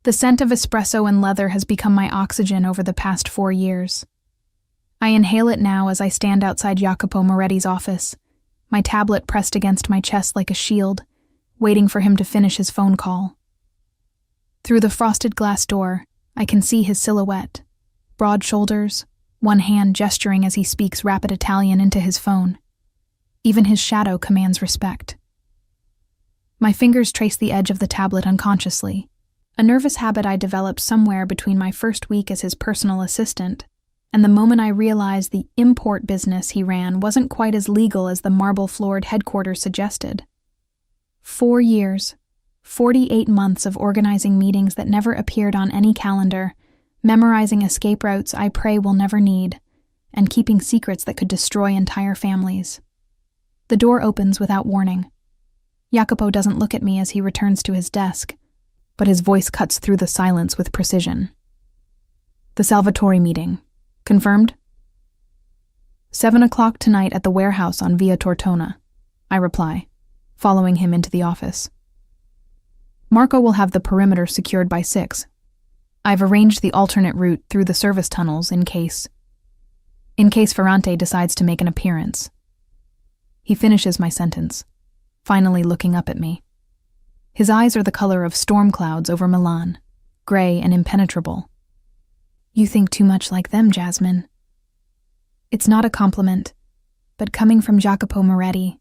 The scent of espresso and leather has become my oxygen over the past 4 years. I inhale it now as I stand outside Jacopo Moretti's office, my tablet pressed against my chest like a shield, waiting for him to finish his phone call. Through the frosted glass door, I can see his silhouette, broad shoulders, one hand gesturing as he speaks rapid Italian into his phone. Even his shadow commands respect. My fingers trace the edge of the tablet unconsciously, a nervous habit I developed somewhere between my first week as his personal assistant and the moment I realized the import business he ran wasn't quite as legal as the marble-floored headquarters suggested. 4 years, 48 months of organizing meetings that never appeared on any calendar, memorizing escape routes I pray we'll never need, and keeping secrets that could destroy entire families. The door opens without warning. Jacopo doesn't look at me as he returns to his desk, but his voice cuts through the silence with precision. The Salvatore meeting. Confirmed? 7 o'clock tonight at the warehouse on Via Tortona, I reply, following him into the office. Marco will have the perimeter secured by 6. I've arranged the alternate route through the service tunnels in case Ferrante decides to make an appearance. He finishes my sentence, finally looking up at me. His eyes are the color of storm clouds over Milan, gray and impenetrable. You think too much like them, Jasmine. It's not a compliment, but coming from Jacopo Moretti,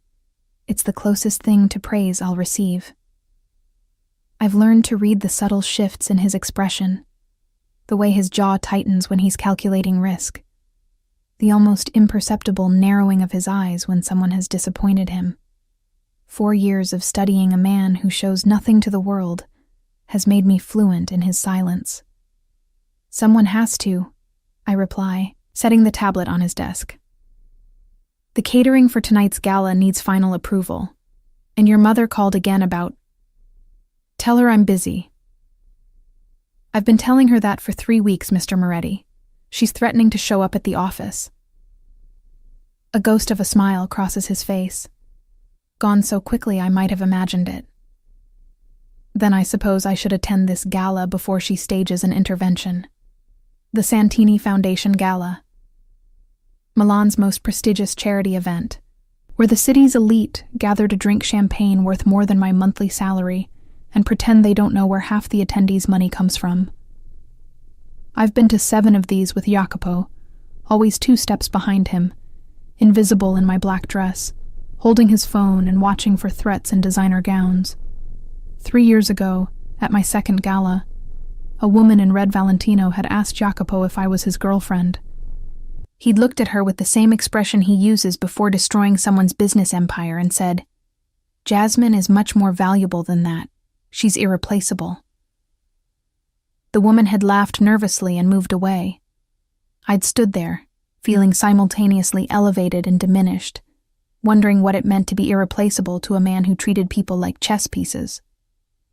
it's the closest thing to praise I'll receive. I've learned to read the subtle shifts in his expression, the way his jaw tightens when he's calculating risk, the almost imperceptible narrowing of his eyes when someone has disappointed him. 4 years of studying a man who shows nothing to the world has made me fluent in his silence. Someone has to, I reply, setting the tablet on his desk. The catering for tonight's gala needs final approval, and your mother called again about... Tell her I'm busy. I've been telling her that for 3 weeks, Mr. Moretti. She's threatening to show up at the office. A ghost of a smile crosses his face. Gone so quickly I might have imagined it. Then I suppose I should attend this gala before she stages an intervention. The Santini Foundation Gala. Milan's most prestigious charity event, where the city's elite gather to drink champagne worth more than my monthly salary and pretend they don't know where half the attendees' money comes from. I've been to 7 of these with Jacopo, always 2 steps behind him, invisible in my black dress, holding his phone and watching for threats in designer gowns. 3 years ago, at my second gala, a woman in red Valentino had asked Jacopo if I was his girlfriend. He'd looked at her with the same expression he uses before destroying someone's business empire and said, "Jasmine is much more valuable than that. She's irreplaceable." The woman had laughed nervously and moved away. I'd stood there, feeling simultaneously elevated and diminished, wondering what it meant to be irreplaceable to a man who treated people like chess pieces.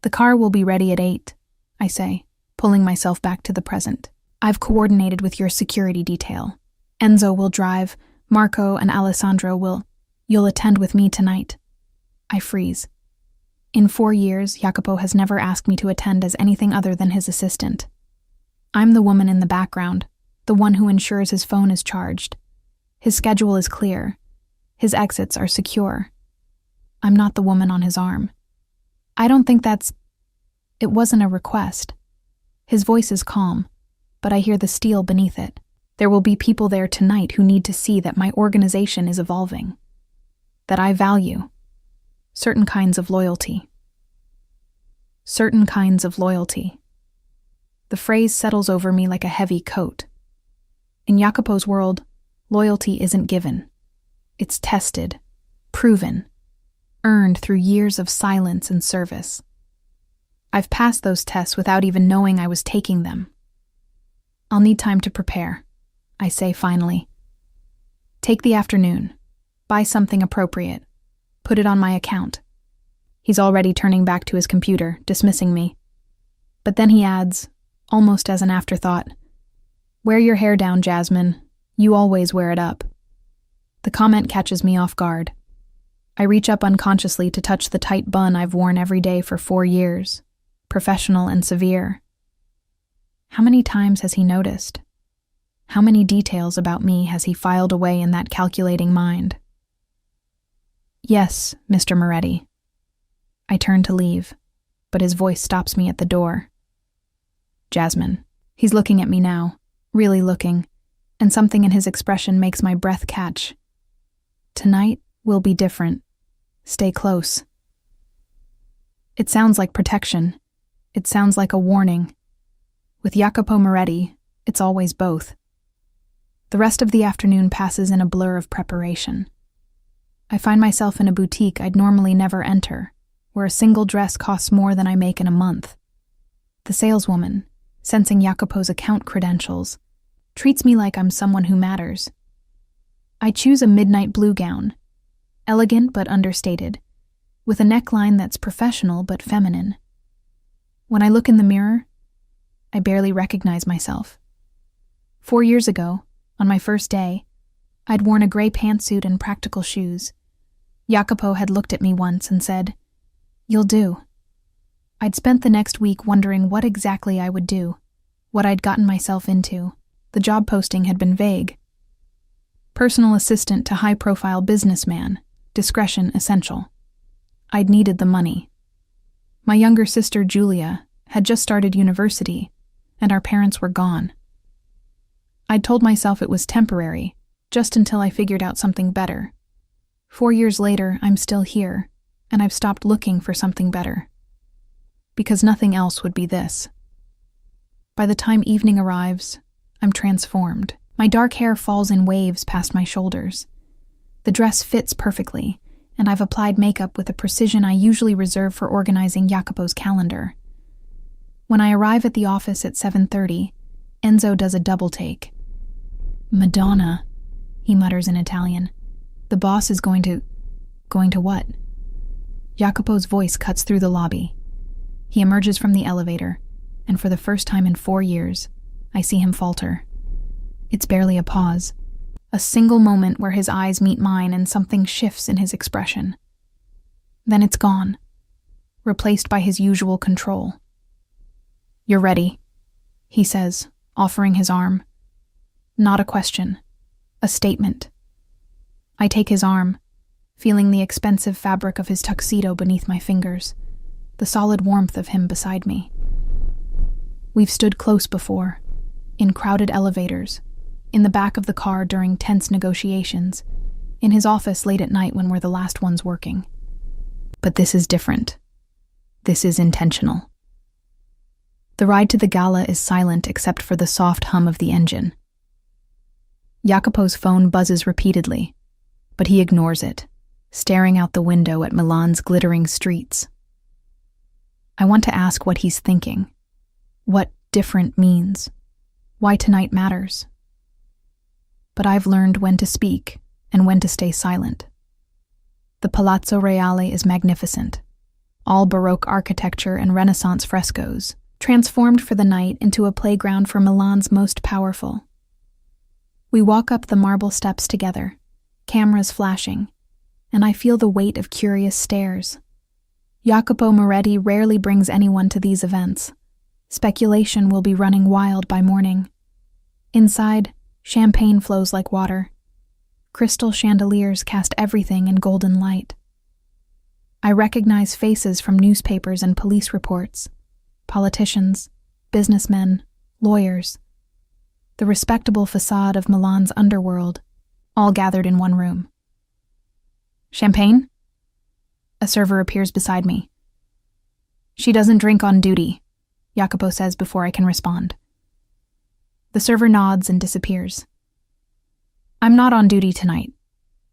The car will be ready at 8, I say, pulling myself back to the present. I've coordinated with your security detail. Enzo will drive, Marco and Alessandro will. You'll attend with me tonight. I freeze. In 4 years, Jacopo has never asked me to attend as anything other than his assistant. I'm the woman in the background, the one who ensures his phone is charged. His schedule is clear. His exits are secure. I'm not the woman on his arm. I don't think It wasn't a request. His voice is calm, but I hear the steel beneath it. There will be people there tonight who need to see that my organization is evolving, that I value certain kinds of loyalty. Certain kinds of loyalty. The phrase settles over me like a heavy coat. In Jacopo's world, loyalty isn't given. It's tested, proven, earned through years of silence and service. I've passed those tests without even knowing I was taking them. I'll need time to prepare, I say finally. Take the afternoon. Buy something appropriate. Put it on my account. He's already turning back to his computer, dismissing me. But then he adds, almost as an afterthought, "Wear your hair down, Jasmine. You always wear it up." The comment catches me off guard. I reach up unconsciously to touch the tight bun I've worn every day for 4 years, professional and severe, How many times has he noticed? How many details about me has he filed away in that calculating mind? Yes, Mr. Moretti. I turn to leave, but his voice stops me at the door. Jasmine. He's looking at me now, really looking, and something in his expression makes my breath catch. Tonight will be different. Stay close. It sounds like protection. It sounds like a warning. With Jacopo Moretti, it's always both. The rest of the afternoon passes in a blur of preparation. I find myself in a boutique I'd normally never enter, where a single dress costs more than I make in a month. The saleswoman, sensing Jacopo's account credentials, treats me like I'm someone who matters. I choose a midnight blue gown, elegant but understated, with a neckline that's professional but feminine. When I look in the mirror, I barely recognize myself. 4 years ago, on my first day, I'd worn a gray pantsuit and practical shoes. Jacopo had looked at me once and said, "You'll do." I'd spent the next week wondering what exactly I would do, what I'd gotten myself into. The job posting had been vague. Personal assistant to high-profile businessman, discretion essential. I'd needed the money. My younger sister, Julia, had just started university, and our parents were gone. I'd told myself it was temporary, just until I figured out something better. 4 years later, I'm still here, and I've stopped looking for something better. Because nothing else would be this. By the time evening arrives, I'm transformed. My dark hair falls in waves past my shoulders. The dress fits perfectly, and I've applied makeup with a precision I usually reserve for organizing Jacopo's calendar. When I arrive at the office at 7:30, Enzo does a double take. "Madonna," he mutters in Italian. "The boss is going to what?" Jacopo's voice cuts through the lobby. He emerges from the elevator, and for the first time in 4 years, I see him falter. It's barely a pause, a single moment where his eyes meet mine and something shifts in his expression. Then it's gone, replaced by his usual control. "You're ready," he says, offering his arm. Not a question, a statement. I take his arm, feeling the expensive fabric of his tuxedo beneath my fingers, the solid warmth of him beside me. We've stood close before, in crowded elevators, in the back of the car during tense negotiations, in his office late at night when we're the last ones working. But this is different. This is intentional. The ride to the gala is silent except for the soft hum of the engine. Jacopo's phone buzzes repeatedly, but he ignores it, staring out the window at Milan's glittering streets. I want to ask what he's thinking, what different means, why tonight matters. But I've learned when to speak and when to stay silent. The Palazzo Reale is magnificent, all Baroque architecture and Renaissance frescoes, transformed for the night into a playground for Milan's most powerful. We walk up the marble steps together, cameras flashing, and I feel the weight of curious stares. Jacopo Moretti rarely brings anyone to these events. Speculation will be running wild by morning. Inside, champagne flows like water. Crystal chandeliers cast everything in golden light. I recognize faces from newspapers and police reports, politicians, businessmen, lawyers, the respectable facade of Milan's underworld, all gathered in one room. "Champagne?" A server appears beside me. "She doesn't drink on duty," Jacopo says before I can respond. The server nods and disappears. "I'm not on duty tonight,"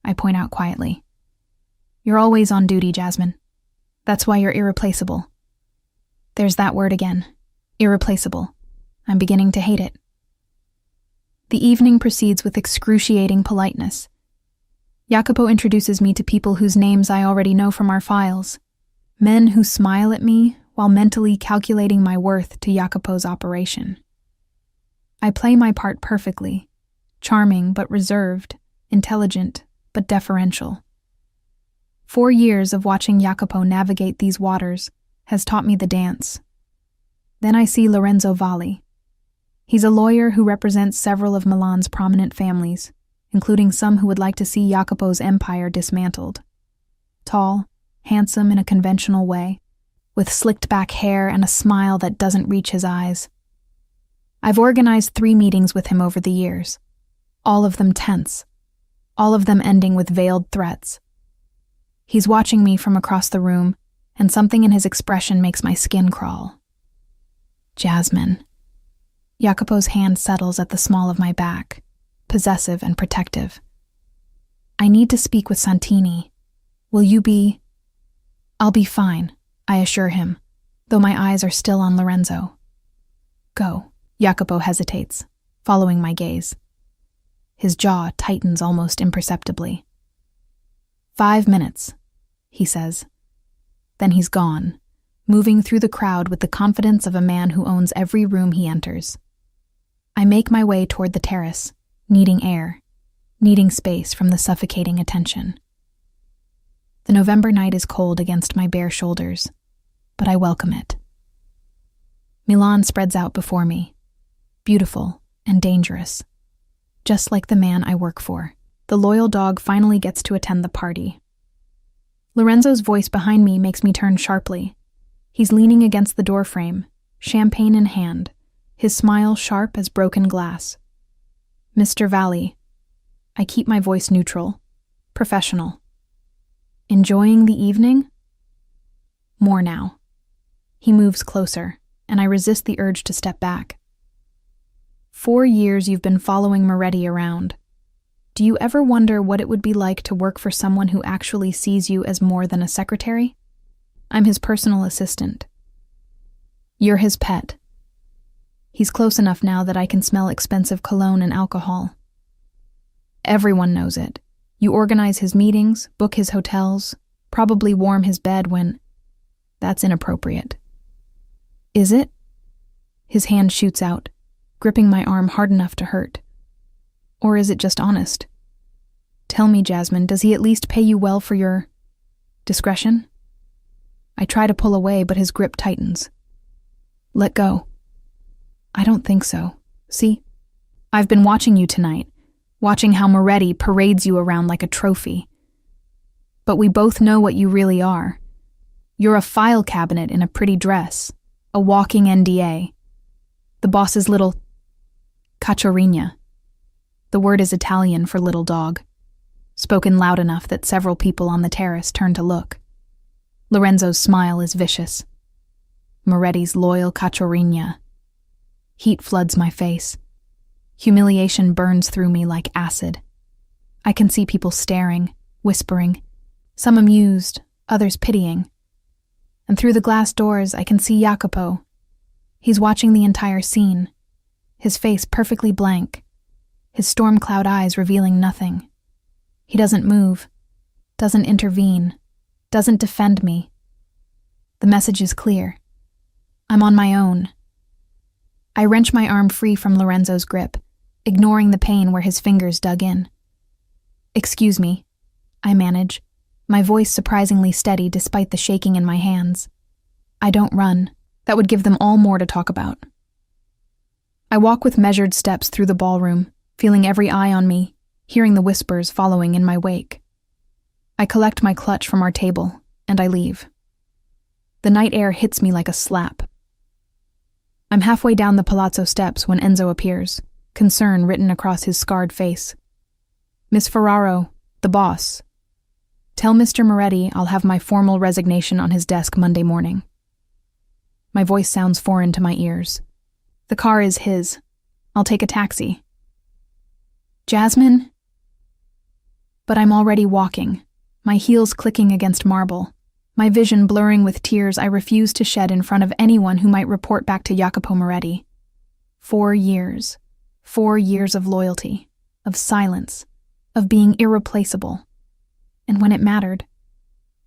I point out quietly. "You're always on duty, Jasmine. That's why you're irreplaceable." There's that word again. Irreplaceable. I'm beginning to hate it. The evening proceeds with excruciating politeness. Jacopo introduces me to people whose names I already know from our files. Men who smile at me while mentally calculating my worth to Jacopo's operation. I play my part perfectly. Charming but reserved, intelligent but deferential. 4 years of watching Jacopo navigate these waters has taught me the dance. Then I see Lorenzo Valli. He's a lawyer who represents several of Milan's prominent families, including some who would like to see Jacopo's empire dismantled. Tall, handsome in a conventional way, with slicked-back hair and a smile that doesn't reach his eyes. I've organized 3 meetings with him over the years, all of them tense, all of them ending with veiled threats. He's watching me from across the room, and something in his expression makes my skin crawl. Jasmine. Jacopo's hand settles at the small of my back, possessive and protective. I need to speak with Santini. Will you be? I'll be fine, I assure him, though my eyes are still on Lorenzo. Go. Jacopo hesitates, following my gaze. His jaw tightens almost imperceptibly. 5 minutes, he says. Then he's gone, moving through the crowd with the confidence of a man who owns every room he enters. I make my way toward the terrace, needing air, needing space from the suffocating attention. The November night is cold against my bare shoulders, but I welcome it. Milan spreads out before me, beautiful and dangerous, just like the man I work for. The loyal dog finally gets to attend the party. Lorenzo's voice behind me makes me turn sharply. He's leaning against the doorframe, champagne in hand, his smile sharp as broken glass. Mr. Valli. I keep my voice neutral, professional. Enjoying the evening? More now. He moves closer, and I resist the urge to step back. 4 years you've been following Moretti around. Do you ever wonder what it would be like to work for someone who actually sees you as more than a secretary? I'm his personal assistant. You're his pet. He's close enough now that I can smell expensive cologne and alcohol. Everyone knows it. You organize his meetings, book his hotels, probably warm his bed when... That's inappropriate. Is it? His hand shoots out, gripping my arm hard enough to hurt. Or is it just honest? Tell me, Jasmine, does he at least pay you well for your... discretion? I try to pull away, but his grip tightens. Let go. I don't think so. See? I've been watching you tonight, watching how Moretti parades you around like a trophy. But we both know what you really are. You're a file cabinet in a pretty dress, a walking NDA. The boss's little... cacciarina. The word is Italian for little dog, spoken loud enough that several people on the terrace turn to look. Lorenzo's smile is vicious. Moretti's loyal cacciarina. Heat floods my face. Humiliation burns through me like acid. I can see people staring, whispering, some amused, others pitying. And through the glass doors, I can see Jacopo. He's watching the entire scene, his face perfectly blank, his storm cloud eyes revealing nothing. He doesn't move, doesn't intervene, doesn't defend me. The message is clear. I'm on my own. I wrench my arm free from Lorenzo's grip, ignoring the pain where his fingers dug in. Excuse me, I manage, my voice surprisingly steady despite the shaking in my hands. I don't run. That would give them all more to talk about. I walk with measured steps through the ballroom, feeling every eye on me, hearing the whispers following in my wake. I collect my clutch from our table, and I leave. The night air hits me like a slap. I'm halfway down the palazzo steps when Enzo appears, concern written across his scarred face. Miss Ferraro, the boss. Tell Mr. Moretti I'll have my formal resignation on his desk Monday morning. My voice sounds foreign to my ears. The car is his. I'll take a taxi. Jasmine? But I'm already walking, my heels clicking against marble, my vision blurring with tears I refuse to shed in front of anyone who might report back to Jacopo Moretti. 4 years. 4 years of loyalty, of silence, of being irreplaceable. And when it mattered,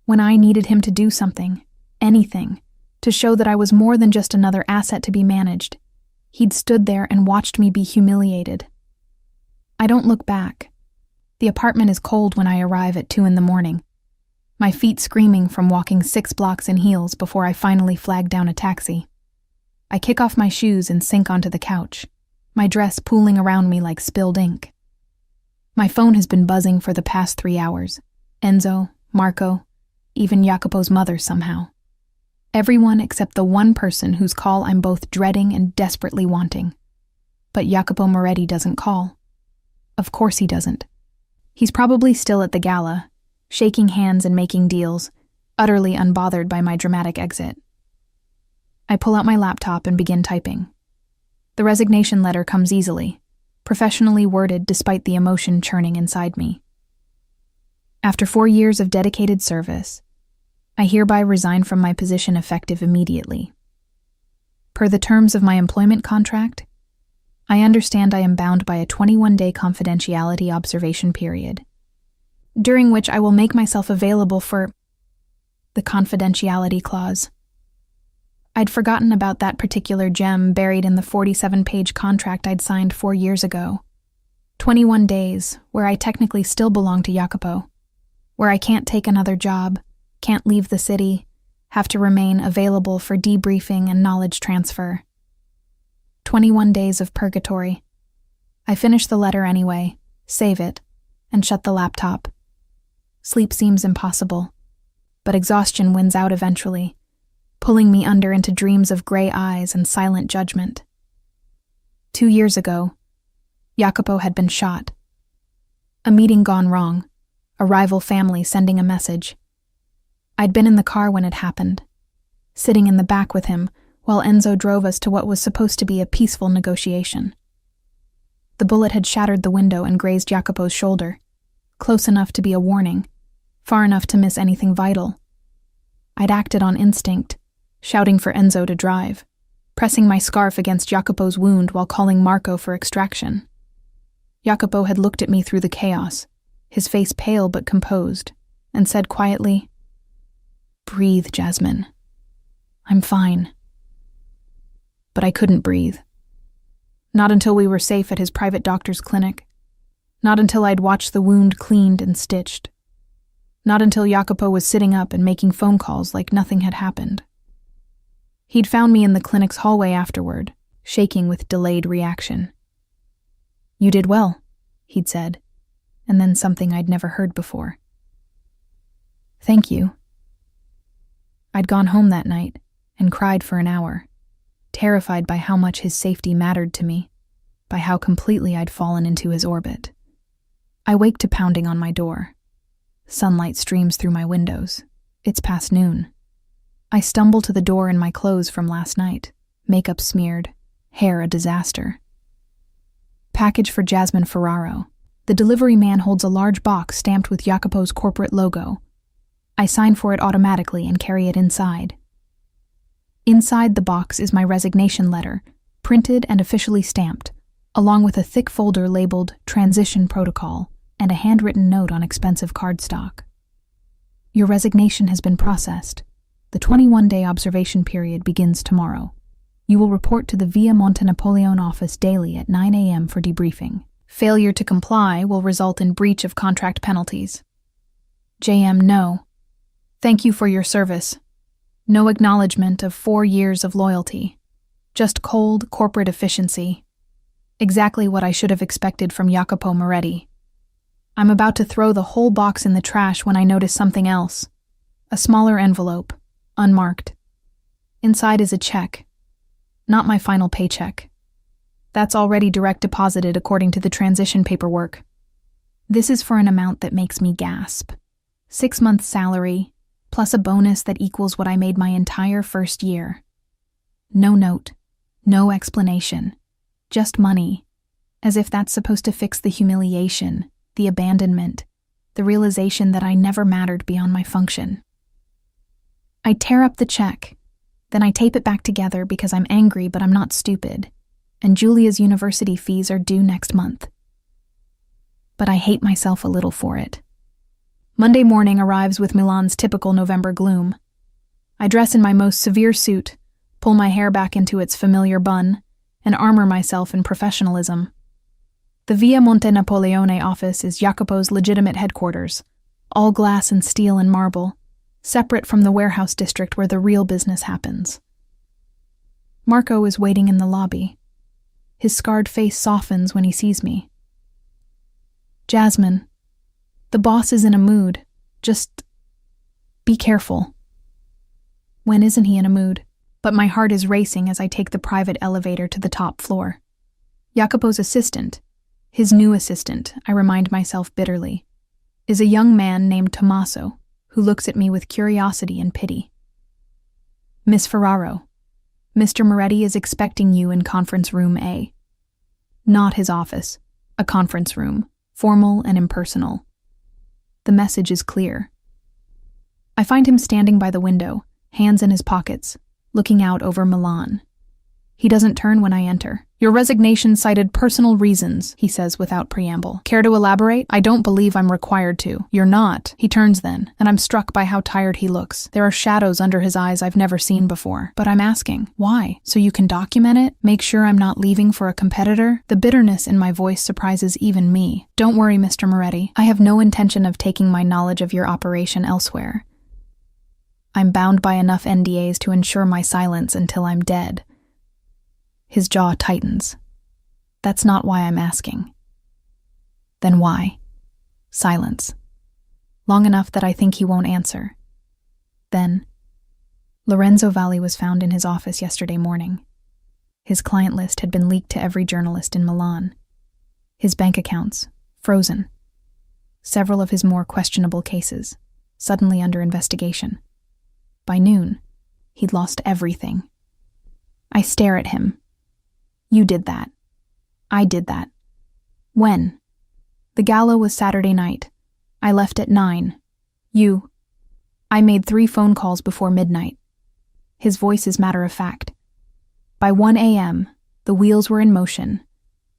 when I needed him to do something, anything, to show that I was more than just another asset to be managed, he'd stood there and watched me be humiliated. I don't look back. The apartment is cold when I arrive at 2 a.m, my feet screaming from walking 6 blocks in heels before I finally flag down a taxi. I kick off my shoes and sink onto the couch, my dress pooling around me like spilled ink. My phone has been buzzing for the past 3 hours. Enzo, Marco, even Jacopo's mother somehow. Everyone except the one person whose call I'm both dreading and desperately wanting. But Jacopo Moretti doesn't call. Of course he doesn't. He's probably still at the gala, shaking hands and making deals, utterly unbothered by my dramatic exit. I pull out my laptop and begin typing. The resignation letter comes easily, professionally worded despite the emotion churning inside me. After 4 years of dedicated service, I hereby resign from my position effective immediately. Per the terms of my employment contract, I understand I am bound by a 21-day confidentiality observation period, during which I will make myself available for the confidentiality clause. I'd forgotten about that particular gem buried in the 47-page contract I'd signed 4 years ago. 21 days, where I technically still belong to Jacopo, where I can't take another job, can't leave the city, have to remain available for debriefing and knowledge transfer. 21 days of purgatory. I finish the letter anyway, save it, and shut the laptop. Sleep seems impossible, but exhaustion wins out eventually, pulling me under into dreams of gray eyes and silent judgment. 2 years ago, Jacopo had been shot. A meeting gone wrong, a rival family sending a message. I'd been in the car when it happened, sitting in the back with him while Enzo drove us to what was supposed to be a peaceful negotiation. The bullet had shattered the window and grazed Jacopo's shoulder, close enough to be a warning, far enough to miss anything vital. I'd acted on instinct, shouting for Enzo to drive, pressing my scarf against Jacopo's wound while calling Marco for extraction. Jacopo had looked at me through the chaos, his face pale but composed, and said quietly, "Breathe, Jasmine. I'm fine." But I couldn't breathe. Not until we were safe at his private doctor's clinic. Not until I'd watched the wound cleaned and stitched. Not until Jacopo was sitting up and making phone calls like nothing had happened. He'd found me in the clinic's hallway afterward, shaking with delayed reaction. "You did well," he'd said, and then something I'd never heard before. "Thank you." I'd gone home that night and cried for an hour, terrified by how much his safety mattered to me, by how completely I'd fallen into his orbit. I wake to pounding on my door. Sunlight streams through my windows. It's past noon. I stumble to the door in my clothes from last night, makeup smeared, hair a disaster. Package for Jasmine Ferraro. The delivery man holds a large box stamped with Jacopo's corporate logo. I sign for it automatically and carry it inside. Inside the box is my resignation letter, printed and officially stamped, along with a thick folder labeled Transition Protocol and a handwritten note on expensive cardstock. Your resignation has been processed. The 21-day observation period begins tomorrow. You will report to the Via Monte Napoleone office daily at 9 a.m. for debriefing. Failure to comply will result in breach of contract penalties. JM, no. Thank you for your service. No acknowledgement of 4 years of loyalty. Just cold corporate efficiency. Exactly what I should have expected from Jacopo Moretti. I'm about to throw the whole box in the trash when I notice something else. A smaller envelope, unmarked. Inside is a check. Not my final paycheck. That's already direct deposited according to the transition paperwork. This is for an amount that makes me gasp. 6 months' salary, plus a bonus that equals what I made my entire first year. No note, no explanation, just money, as if that's supposed to fix the humiliation, the abandonment, the realization that I never mattered beyond my function. I tear up the check, then I tape it back together because I'm angry but I'm not stupid, and Julia's university fees are due next month. But I hate myself a little for it. Monday morning arrives with Milan's typical November gloom. I dress in my most severe suit, pull my hair back into its familiar bun, and armor myself in professionalism. The Via Monte Napoleone office is Jacopo's legitimate headquarters, all glass and steel and marble, separate from the warehouse district where the real business happens. Marco is waiting in the lobby. His scarred face softens when he sees me. Jasmine, the boss is in a mood. Just be careful. When isn't he in a mood? But my heart is racing as I take the private elevator to the top floor. Jacopo's assistant, his new assistant, I remind myself bitterly, is a young man named Tommaso, who looks at me with curiosity and pity. Miss Ferraro, Mr. Moretti is expecting you in conference room A. Not his office, a conference room, formal and impersonal. The message is clear. I find him standing by the window, hands in his pockets, looking out over Milan. He doesn't turn when I enter. Your resignation cited personal reasons, he says without preamble. Care to elaborate? I don't believe I'm required to. You're not. He turns then, and I'm struck by how tired he looks. There are shadows under his eyes I've never seen before. But I'm asking, why? So you can document it? Make sure I'm not leaving for a competitor? The bitterness in my voice surprises even me. Don't worry, Mr. Moretti. I have no intention of taking my knowledge of your operation elsewhere. I'm bound by enough NDAs to ensure my silence until I'm dead. His jaw tightens. That's not why I'm asking. Then why? Silence. Long enough that I think he won't answer. Then, Lorenzo Valli was found in his office yesterday morning. His client list had been leaked to every journalist in Milan. His bank accounts, frozen. Several of his more questionable cases, suddenly under investigation. By noon, he'd lost everything. I stare at him. You did that. I did that. When? The gala was Saturday night. I left at 9. I made 3 phone calls before midnight. His voice is matter of fact. By 1 a.m., the wheels were in motion.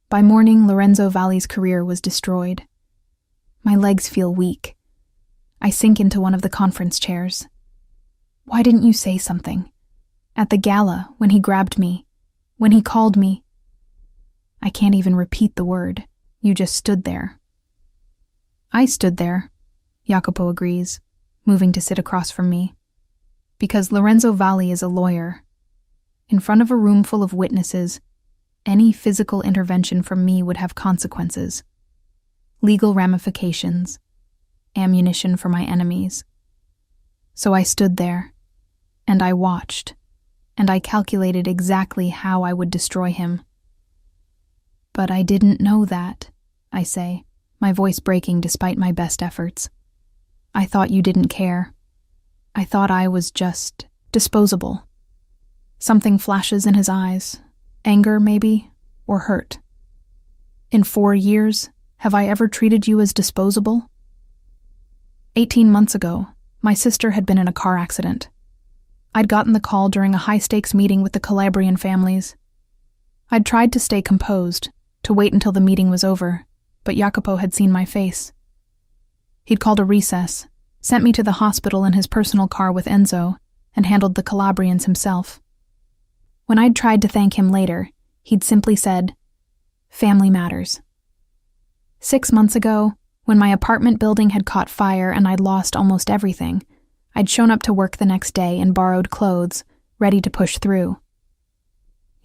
By morning, Lorenzo Valli's career was destroyed. My legs feel weak. I sink into one of the conference chairs. Why didn't you say something? At the gala, when he grabbed me, when he called me. I can't even repeat the word. You just stood there. I stood there, Jacopo agrees, moving to sit across from me. Because Lorenzo Valli is a lawyer. In front of a room full of witnesses, any physical intervention from me would have consequences. Legal ramifications. Ammunition for my enemies. So I stood there, and I watched, and I calculated exactly how I would destroy him. But I didn't know that, I say, my voice breaking despite my best efforts. I thought you didn't care. I thought I was just disposable. Something flashes in his eyes, anger maybe, or hurt. In 4 years, have I ever treated you as disposable? 18 months ago, my sister had been in a car accident. I'd gotten the call during a high-stakes meeting with the Calabrian families. I'd tried to stay composed, to wait until the meeting was over, but Jacopo had seen my face. He'd called a recess, sent me to the hospital in his personal car with Enzo, and handled the Calabrians himself. When I'd tried to thank him later, he'd simply said, "Family matters." 6 months ago, when my apartment building had caught fire and I'd lost almost everything, I'd shown up to work the next day in borrowed clothes, ready to push through.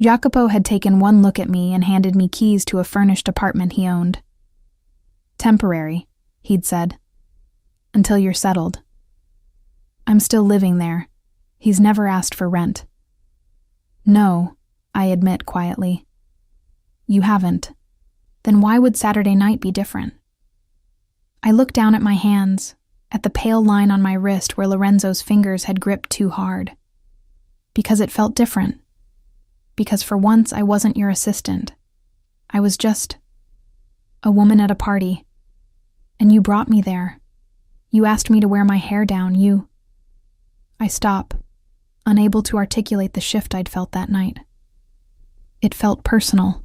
Jacopo had taken one look at me and handed me keys to a furnished apartment he owned. "Temporary," he'd said, "until you're settled." I'm still living there. He's never asked for rent. "No," I admit quietly. "You haven't. Then why would Saturday night be different?" I look down at my hands, at the pale line on my wrist where Lorenzo's fingers had gripped too hard. Because it felt different. Because for once I wasn't your assistant. I was just a woman at a party. And you brought me there. You asked me to wear my hair down, I stop, unable to articulate the shift I'd felt that night. It felt personal.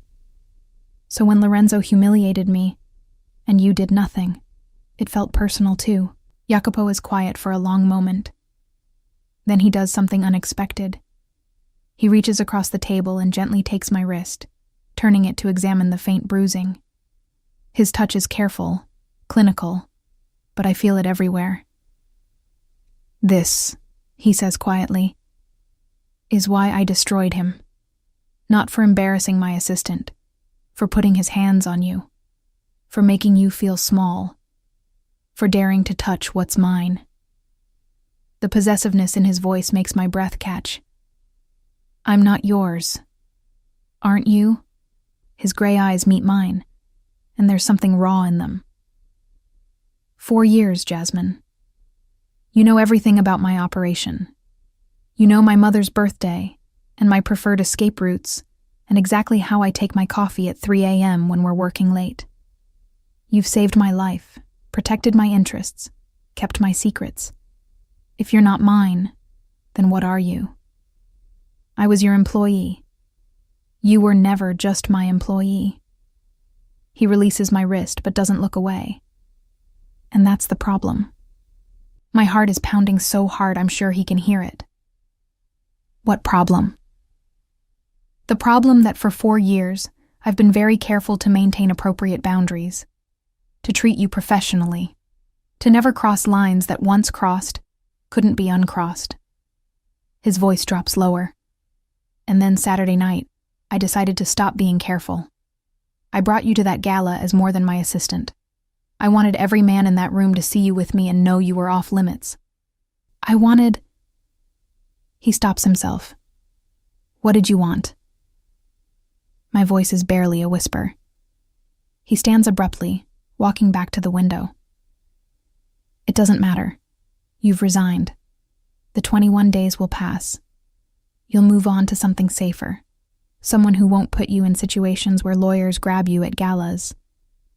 So when Lorenzo humiliated me, and you did nothing, it felt personal too. Jacopo is quiet for a long moment. Then he does something unexpected. He reaches across the table and gently takes my wrist, turning it to examine the faint bruising. His touch is careful, clinical, but I feel it everywhere. "This," he says quietly, "is why I destroyed him. Not for embarrassing my assistant, for putting his hands on you, for making you feel small, for daring to touch what's mine. The possessiveness in his voice makes my breath catch. I'm not yours. Aren't you? His gray eyes meet mine, and there's something raw in them. 4 years, Jasmine. You know everything about my operation. You know my mother's birthday, and my preferred escape routes, and exactly how I take my coffee at 3 a.m. when we're working late. You've saved my life, protected my interests, kept my secrets. If you're not mine, then what are you? I was your employee. You were never just my employee. He releases my wrist but doesn't look away. And that's the problem. My heart is pounding so hard I'm sure he can hear it. What problem? The problem that for 4 years I've been very careful to maintain appropriate boundaries, to treat you professionally, to never cross lines that once crossed couldn't be uncrossed. His voice drops lower. And then Saturday night, I decided to stop being careful. I brought you to that gala as more than my assistant. I wanted every man in that room to see you with me and know you were off limits. I wanted... He stops himself. What did you want? My voice is barely a whisper. He stands abruptly, walking back to the window. It doesn't matter. You've resigned. The 21 days will pass. You'll move on to something safer. Someone who won't put you in situations where lawyers grab you at galas.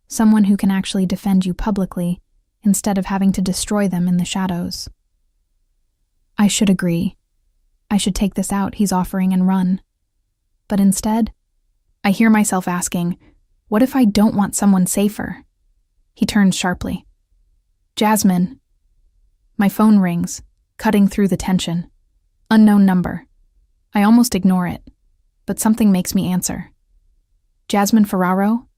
Someone who can actually defend you publicly instead of having to destroy them in the shadows. I should agree. I should take this out he's offering and run. But instead, I hear myself asking, what if I don't want someone safer? He turns sharply. Jasmine. My phone rings, cutting through the tension. Unknown number. I almost ignore it, but something makes me answer. Jasmine Ferraro?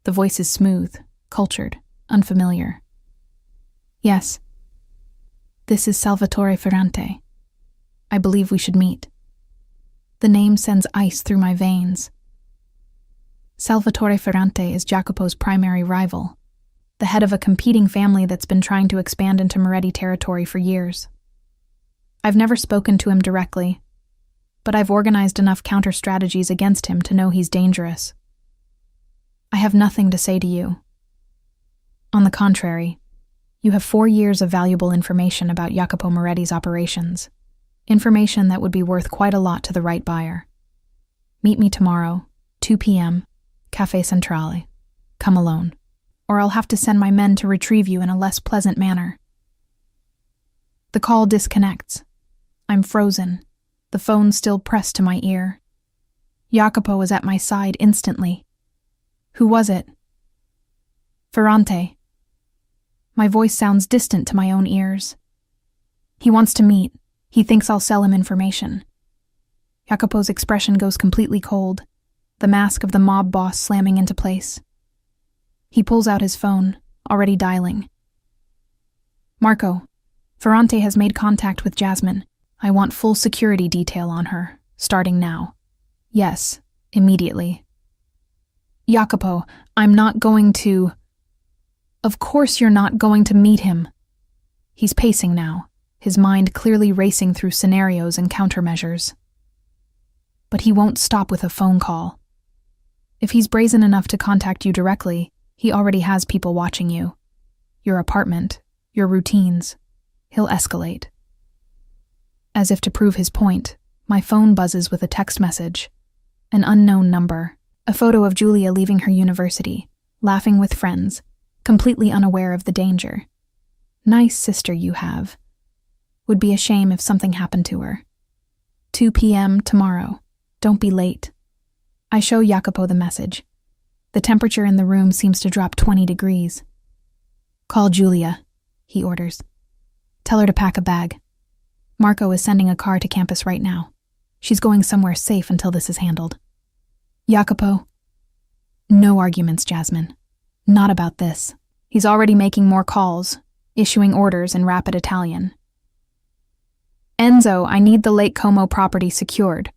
The voice is smooth, cultured, unfamiliar. Yes. This is Salvatore Ferrante. I believe we should meet. The name sends ice through my veins. Salvatore Ferrante is Jacopo's primary rival, the head of a competing family that's been trying to expand into Moretti territory for years. I've never spoken to him directly, but I've organized enough counter-strategies against him to know he's dangerous. I have nothing to say to you. On the contrary, you have 4 years of valuable information about Jacopo Moretti's operations, information that would be worth quite a lot to the right buyer. Meet me tomorrow, 2 p.m., Caffè Centrale. Come alone, or I'll have to send my men to retrieve you in a less pleasant manner. The call disconnects. I'm frozen, the phone still pressed to my ear. Jacopo was at my side instantly. Who was it? Ferrante. My voice sounds distant to my own ears. He wants to meet. He thinks I'll sell him information. Jacopo's expression goes completely cold, the mask of the mob boss slamming into place. He pulls out his phone, already dialing. Marco, Ferrante has made contact with Jasmine. I want full security detail on her, starting now. Yes, immediately. Jacopo, I'm not going to... Of course you're not going to meet him. He's pacing now, his mind clearly racing through scenarios and countermeasures. But he won't stop with a phone call. If he's brazen enough to contact you directly, he already has people watching you. Your apartment, your routines. He'll escalate. As if to prove his point, my phone buzzes with a text message. An unknown number. A photo of Julia leaving her university, laughing with friends, completely unaware of the danger. Nice sister you have. Would be a shame if something happened to her. 2 p.m. tomorrow. Don't be late. I show Jacopo the message. The temperature in the room seems to drop 20 degrees. Call Julia, he orders. Tell her to pack a bag. Marco is sending a car to campus right now. She's going somewhere safe until this is handled. Jacopo. No arguments, Jasmine. Not about this. He's already making more calls, issuing orders in rapid Italian. Enzo, I need the Lake Como property secured.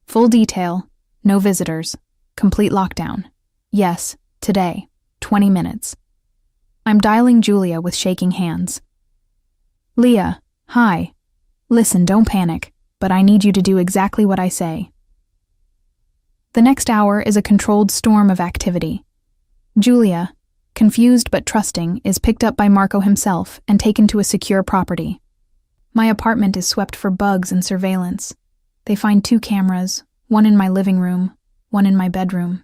Full detail, no visitors, complete lockdown. Yes, today. 20 minutes. I'm dialing Julia with shaking hands. Leah, hi. Listen, don't panic, but I need you to do exactly what I say. The next hour is a controlled storm of activity. Julia, confused but trusting, is picked up by Marco himself and taken to a secure property. My apartment is swept for bugs and surveillance. They find 2 cameras, one in my living room, one in my bedroom.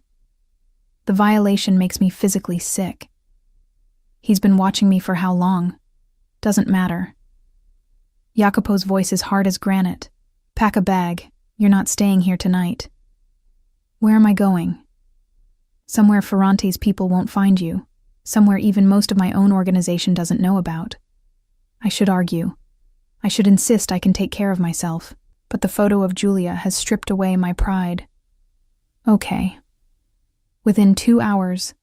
The violation makes me physically sick. He's been watching me for how long? Doesn't matter. Jacopo's voice is hard as granite. Pack a bag. You're not staying here tonight. Where am I going? Somewhere Ferrante's people won't find you. Somewhere even most of my own organization doesn't know about. I should argue. I should insist I can take care of myself. But the photo of Julia has stripped away my pride. Okay. Within 2 hours,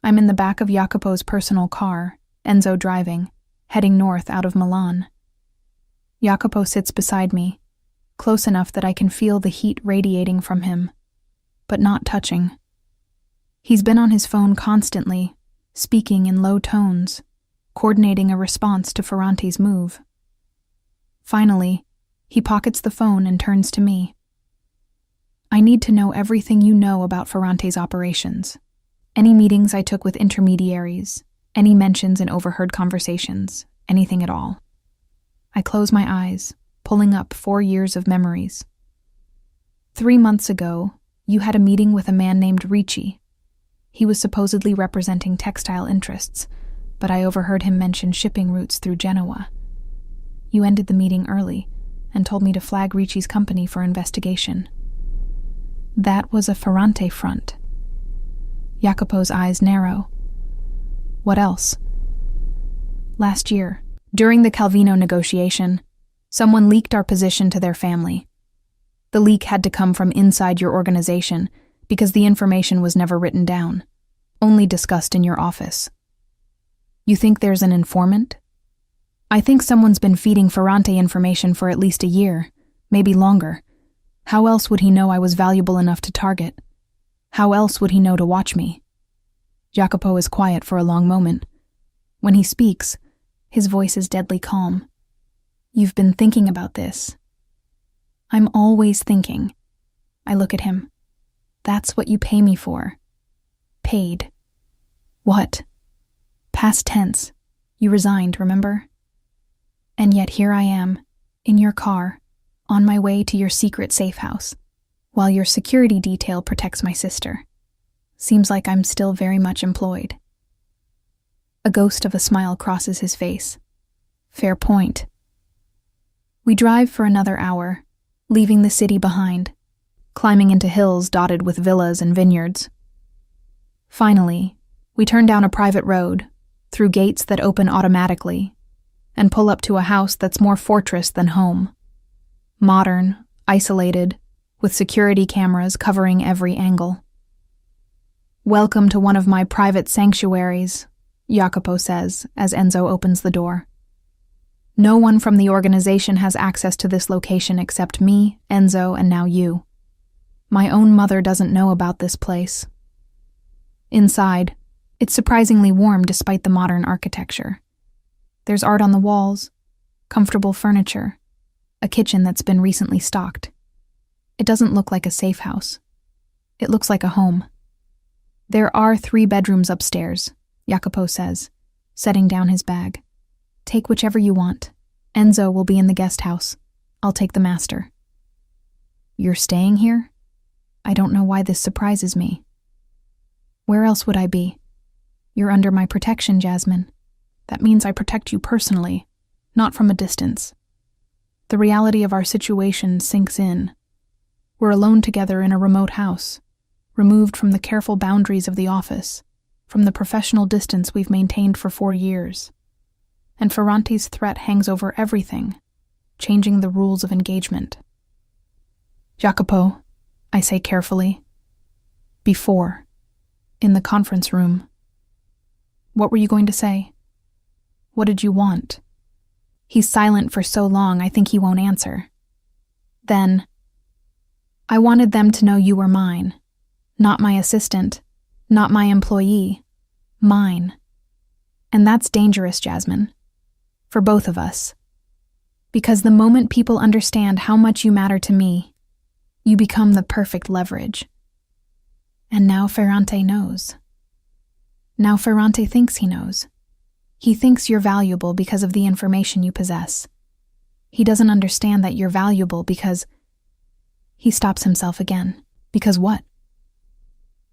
I'm in the back of Jacopo's personal car, Enzo driving, heading north out of Milan. Jacopo sits beside me, close enough that I can feel the heat radiating from him, but not touching. He's been on his phone constantly, speaking in low tones, coordinating a response to Ferrante's move. Finally, he pockets the phone and turns to me. I need to know everything you know about Ferrante's operations. Any meetings I took with intermediaries, any mentions in overheard conversations, anything at all. I close my eyes, pulling up 4 years of memories. 3 months ago, you had a meeting with a man named Ricci. He was supposedly representing textile interests, but I overheard him mention shipping routes through Genoa. You ended the meeting early and told me to flag Ricci's company for investigation. That was a Ferrante front. Jacopo's eyes narrow. What else? Last year, during the Calvino negotiation, someone leaked our position to their family. The leak had to come from inside your organization because the information was never written down, only discussed in your office. You think there's an informant? I think someone's been feeding Ferrante information for at least a year, maybe longer. How else would he know I was valuable enough to target? How else would he know to watch me? Jacopo is quiet for a long moment. When he speaks, his voice is deadly calm. You've been thinking about this. I'm always thinking. I look at him. That's what you pay me for. Paid. What? Past tense. You resigned, remember? And yet here I am, in your car, on my way to your secret safe house, while your security detail protects my sister. Seems like I'm still very much employed. A ghost of a smile crosses his face. Fair point. We drive for another hour, leaving the city behind, climbing into hills dotted with villas and vineyards. Finally, we turn down a private road, through gates that open automatically, and pull up to a house that's more fortress than home. Modern, isolated, with security cameras covering every angle. Welcome to one of my private sanctuaries, Jacopo says as Enzo opens the door. No one from the organization has access to this location except me, Enzo, and now you. My own mother doesn't know about this place. Inside, it's surprisingly warm despite the modern architecture. There's art on the walls, comfortable furniture, a kitchen that's been recently stocked. It doesn't look like a safe house. It looks like a home. There are 3 bedrooms upstairs, Jacopo says, setting down his bag. Take whichever you want. Enzo will be in the guest house. I'll take the master. You're staying here? I don't know why this surprises me. Where else would I be? You're under my protection, Jasmine. That means I protect you personally, not from a distance. The reality of our situation sinks in. We're alone together in a remote house, removed from the careful boundaries of the office, from the professional distance we've maintained for 4 years. And Ferrante's threat hangs over everything, changing the rules of engagement. Jacopo, I say carefully. Before, in the conference room. What were you going to say? What did you want? He's silent for so long I think he won't answer. Then, I wanted them to know you were mine, not my assistant, Not my employee. Mine. And that's dangerous, Jasmine. For both of us. Because the moment people understand how much you matter to me, you become the perfect leverage. And now Ferrante knows. Now Ferrante thinks he knows. He thinks you're valuable because of the information you possess. He doesn't understand that you're valuable because... He stops himself again. Because what?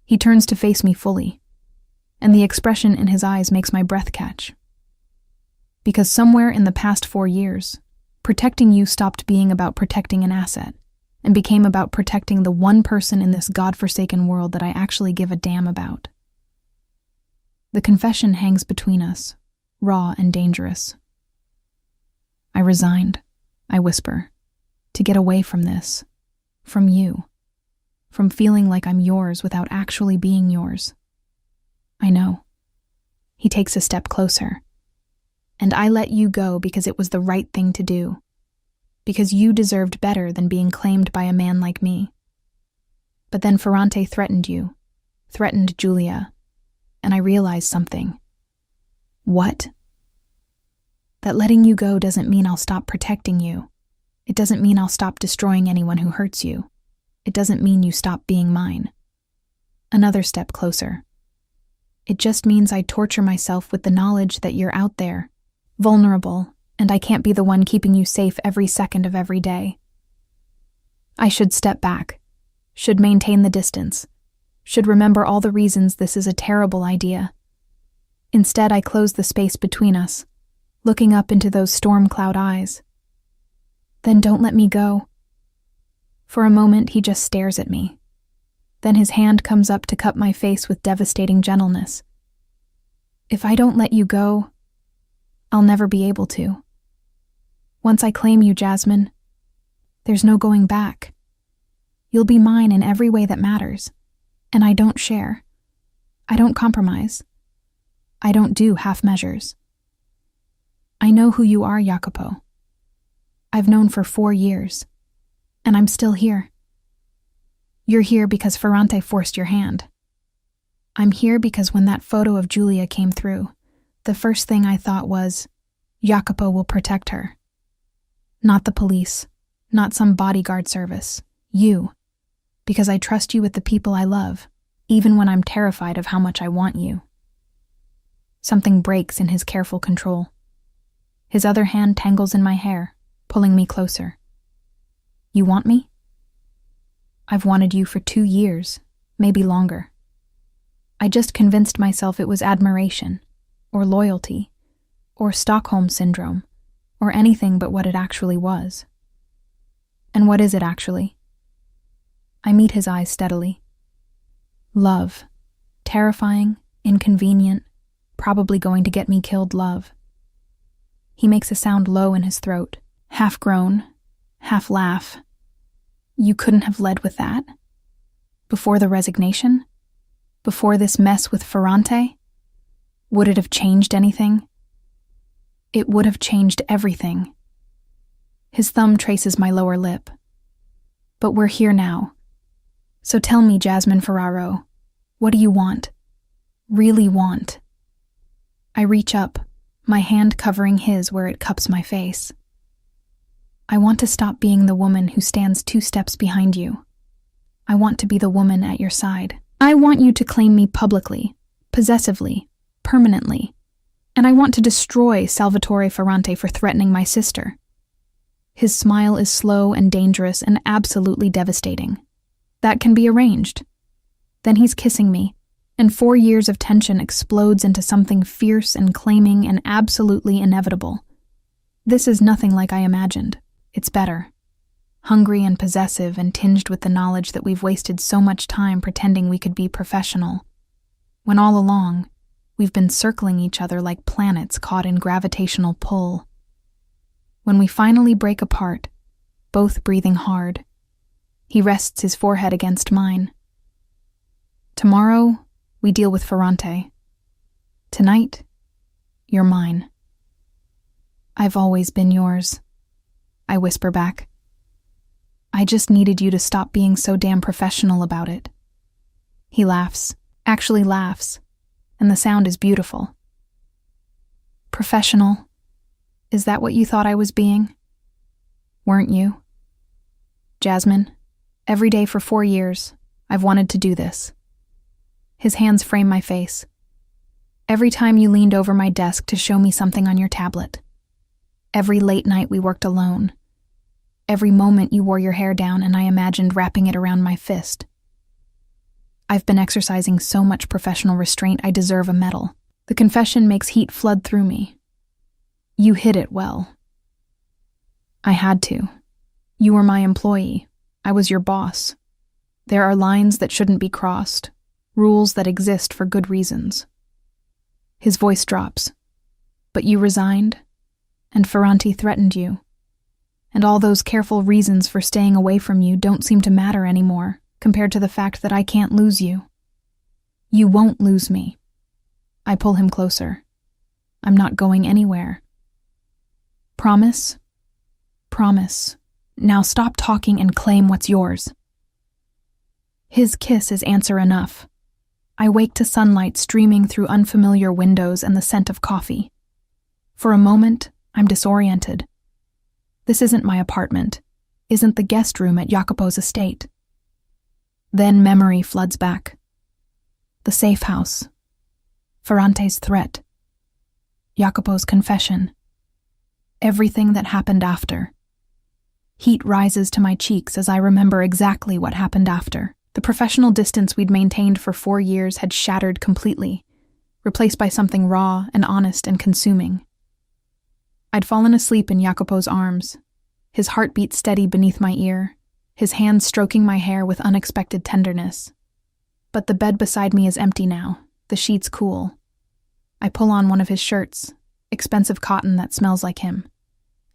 He turns to face me fully, and the expression in his eyes makes my breath catch. Because somewhere in the past 4 years, protecting you stopped being about protecting an asset and became about protecting the one person in this godforsaken world that I actually give a damn about. The confession hangs between us, raw and dangerous. I resigned, I whisper, to get away from this, from you, from feeling like I'm yours without actually being yours. I know. He takes a step closer. And I let you go because it was the right thing to do. Because you deserved better than being claimed by a man like me. But then Ferrante threatened you, threatened Julia, and I realized something. What? That letting you go doesn't mean I'll stop protecting you. It doesn't mean I'll stop destroying anyone who hurts you. It doesn't mean you stop being mine. Another step closer. It just means I torture myself with the knowledge that you're out there, vulnerable, and I can't be the one keeping you safe every second of every day. I should step back, should maintain the distance, should remember all the reasons this is a terrible idea. Instead, I close the space between us, looking up into those storm cloud eyes. Then don't let me go. For a moment, he just stares at me. Then his hand comes up to cup my face with devastating gentleness. If I don't let you go, I'll never be able to. Once I claim you, Jasmine, there's no going back. You'll be mine in every way that matters. And I don't share. I don't compromise. I don't do half measures. I know who you are, Jacopo. I've known for 4 years, and I'm still here. You're here because Ferrante forced your hand. I'm here because when that photo of Julia came through, the first thing I thought was, Jacopo will protect her. Not the police, not some bodyguard service, you. Because I trust you with the people I love, even when I'm terrified of how much I want you. Something breaks in his careful control. His other hand tangles in my hair, pulling me closer. You want me? I've wanted you for 2 years, maybe longer. I just convinced myself it was admiration, or loyalty, or Stockholm Syndrome, or anything but what it actually was. And what is it actually? I meet his eyes steadily. Love. Terrifying, inconvenient, probably going to get me killed love. He makes a sound low in his throat, half groan, half laugh. You couldn't have led with that? Before the resignation? Before this mess with Ferrante? Would it have changed anything? It would have changed everything. His thumb traces my lower lip. But we're here now. So tell me, Jasmine Ferraro, what do you want? Really want? I reach up, my hand covering his where it cups my face. I want to stop being the woman who stands 2 steps behind you. I want to be the woman at your side. I want you to claim me publicly, possessively, permanently. And I want to destroy Salvatore Ferrante for threatening my sister. His smile is slow and dangerous and absolutely devastating. That can be arranged. Then he's kissing me, and 4 years of tension explodes into something fierce and claiming and absolutely inevitable. This is nothing like I imagined. It's better. Hungry and possessive and tinged with the knowledge that we've wasted so much time pretending we could be professional, when all along, we've been circling each other like planets caught in gravitational pull. When we finally break apart, both breathing hard, he rests his forehead against mine. Tomorrow, we deal with Ferrante. Tonight, you're mine. I've always been yours, I whisper back. I just needed you to stop being so damn professional about it. He laughs, actually laughs, and the sound is beautiful. Professional. Is that what you thought I was being? Weren't you? Jasmine, every day for 4 years, I've wanted to do this. His hands frame my face. Every time you leaned over my desk to show me something on your tablet. Every late night we worked alone. Every moment you wore your hair down and I imagined wrapping it around my fist. I've been exercising so much professional restraint I deserve a medal. The confession makes heat flood through me. You hid it well. I had to. You were my employee. I was your boss. There are lines that shouldn't be crossed, rules that exist for good reasons. His voice drops. But you resigned, and Ferrante threatened you. And all those careful reasons for staying away from you don't seem to matter anymore, compared to the fact that I can't lose you. You won't lose me. I pull him closer. I'm not going anywhere. Promise? Promise. Now stop talking and claim what's yours. His kiss is answer enough. I wake to sunlight streaming through unfamiliar windows and the scent of coffee. For a moment, I'm disoriented. This isn't my apartment, isn't the guest room at Jacopo's estate. Then memory floods back. The safe house. Ferrante's threat. Jacopo's confession. Everything that happened after. Heat rises to my cheeks as I remember exactly what happened after. The professional distance we'd maintained for 4 years had shattered completely, replaced by something raw and honest and consuming. I'd fallen asleep in Jacopo's arms, his heartbeat steady beneath my ear, his hands stroking my hair with unexpected tenderness. But the bed beside me is empty now, the sheets cool. I pull on one of his shirts, expensive cotton that smells like him,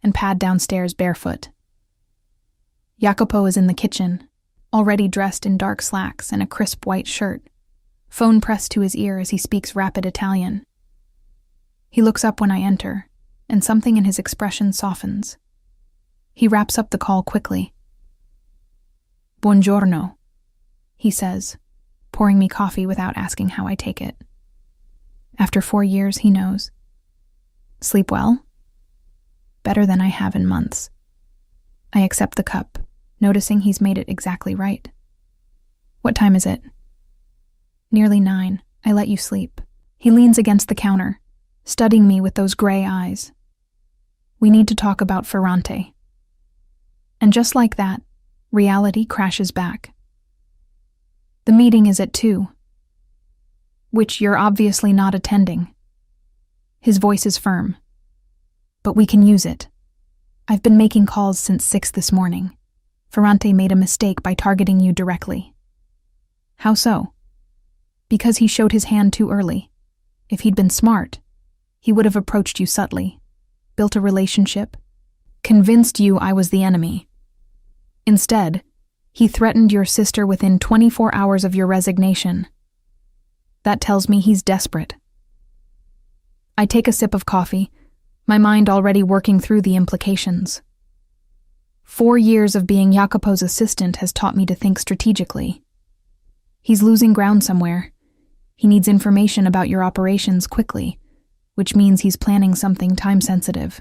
and pad downstairs barefoot. Jacopo is in the kitchen, already dressed in dark slacks and a crisp white shirt, phone pressed to his ear as he speaks rapid Italian. He looks up when I enter, and something in his expression softens. He wraps up the call quickly. Buongiorno, he says, pouring me coffee without asking how I take it. After 4 years, he knows. Sleep well? Better than I have in months. I accept the cup, noticing he's made it exactly right. What time is it? Nearly 9. I let you sleep. He leans against the counter, studying me with those gray eyes. We need to talk about Ferrante. And just like that, reality crashes back. The meeting is at 2, which you're obviously not attending. His voice is firm. But we can use it. I've been making calls since 6 this morning. Ferrante made a mistake by targeting you directly. How so? Because he showed his hand too early. If he'd been smart, he would have approached you subtly, built a relationship, convinced you I was the enemy. Instead, he threatened your sister within 24 hours of your resignation. That tells me he's desperate. I take a sip of coffee, my mind already working through the implications. 4 years of being Jacopo's assistant has taught me to think strategically. He's losing ground somewhere. He needs information about your operations quickly, which means he's planning something time-sensitive.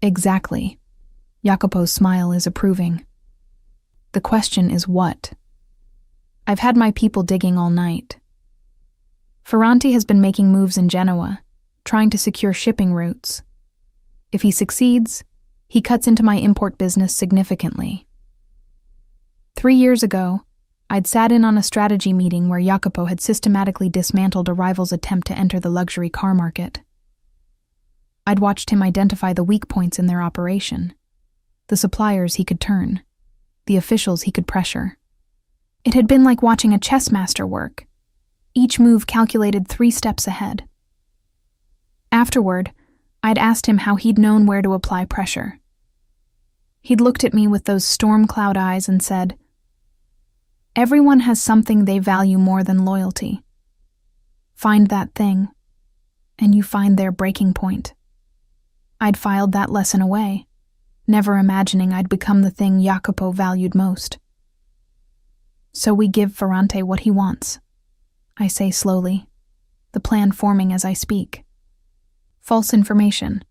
Exactly. Jacopo's smile is approving. The question is what? I've had my people digging all night. Ferrante has been making moves in Genoa, trying to secure shipping routes. If he succeeds, he cuts into my import business significantly. 3 years ago, I'd sat in on a strategy meeting where Jacopo had systematically dismantled a rival's attempt to enter the luxury car market. I'd watched him identify the weak points in their operation, the suppliers he could turn, the officials he could pressure. It had been like watching a chess master work, each move calculated 3 steps ahead. Afterward, I'd asked him how he'd known where to apply pressure. He'd looked at me with those storm cloud eyes and said, "Everyone has something they value more than loyalty. Find that thing, and you find their breaking point." I'd filed that lesson away, never imagining I'd become the thing Jacopo valued most. So we give Ferrante what he wants. I say slowly, the plan forming as I speak. False information.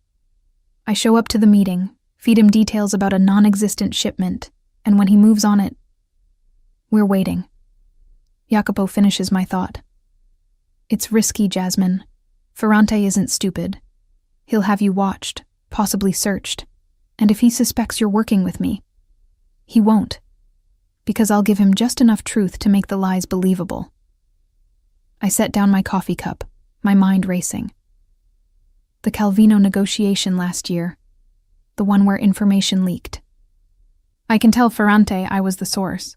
I show up to the meeting, feed him details about a non-existent shipment, and when he moves on it, we're waiting. Jacopo finishes my thought. It's risky, Jasmine. Ferrante isn't stupid. He'll have you watched, possibly searched, and if he suspects you're working with me, he won't, because I'll give him just enough truth to make the lies believable. I set down my coffee cup, my mind racing. The Calvino negotiation last year, the one where information leaked. I can tell Ferrante I was the source,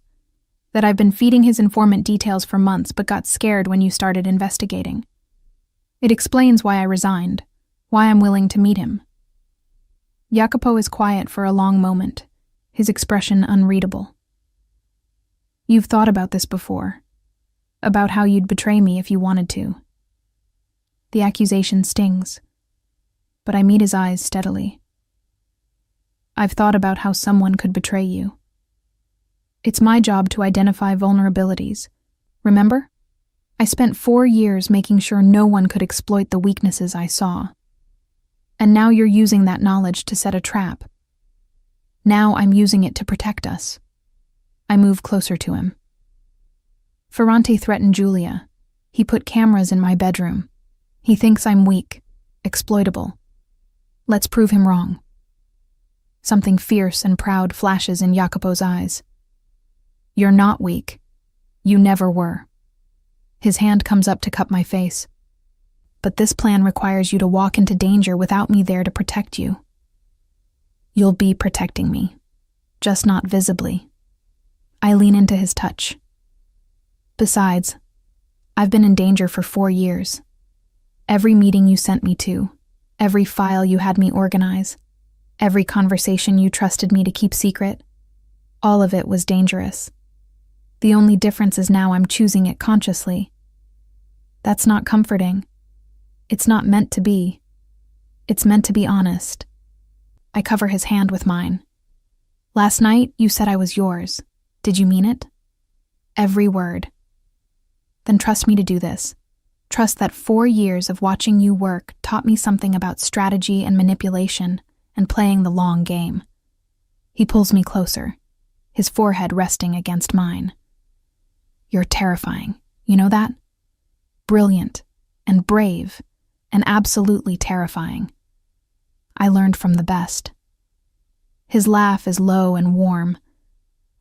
that I've been feeding his informant details for months but got scared when you started investigating. It explains why I resigned, why I'm willing to meet him. Jacopo is quiet for a long moment, his expression unreadable. You've thought about this before, about how you'd betray me if you wanted to. The accusation stings, but I meet his eyes steadily. I've thought about how someone could betray you. It's my job to identify vulnerabilities. Remember? I spent 4 years making sure no one could exploit the weaknesses I saw. And now you're using that knowledge to set a trap. Now I'm using it to protect us. I move closer to him. Ferrante threatened Julia. He put cameras in my bedroom. He thinks I'm weak, exploitable. Let's prove him wrong. Something fierce and proud flashes in Jacopo's eyes. You're not weak. You never were. His hand comes up to cup my face. But this plan requires you to walk into danger without me there to protect you. You'll be protecting me, just not visibly. I lean into his touch. Besides, I've been in danger for 4 years. Every meeting you sent me to, every file you had me organize, every conversation you trusted me to keep secret, all of it was dangerous. The only difference is now I'm choosing it consciously. That's not comforting. It's not meant to be. It's meant to be honest. I cover his hand with mine. Last night, you said I was yours. Did you mean it? Every word. Then trust me to do this. Trust that 4 years of watching you work taught me something about strategy and manipulation and playing the long game. He pulls me closer, his forehead resting against mine. You're terrifying, you know that? Brilliant and brave and absolutely terrifying. I learned from the best. His laugh is low and warm.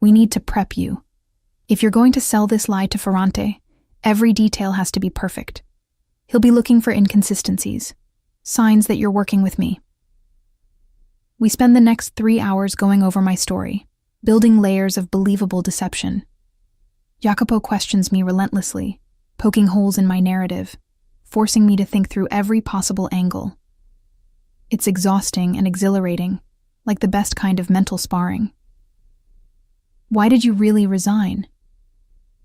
We need to prep you. If you're going to sell this lie to Ferrante, every detail has to be perfect. He'll be looking for inconsistencies, signs that you're working with me. We spend the next 3 hours going over my story, building layers of believable deception. Jacopo questions me relentlessly, poking holes in my narrative, forcing me to think through every possible angle. It's exhausting and exhilarating, like the best kind of mental sparring. Why did you really resign?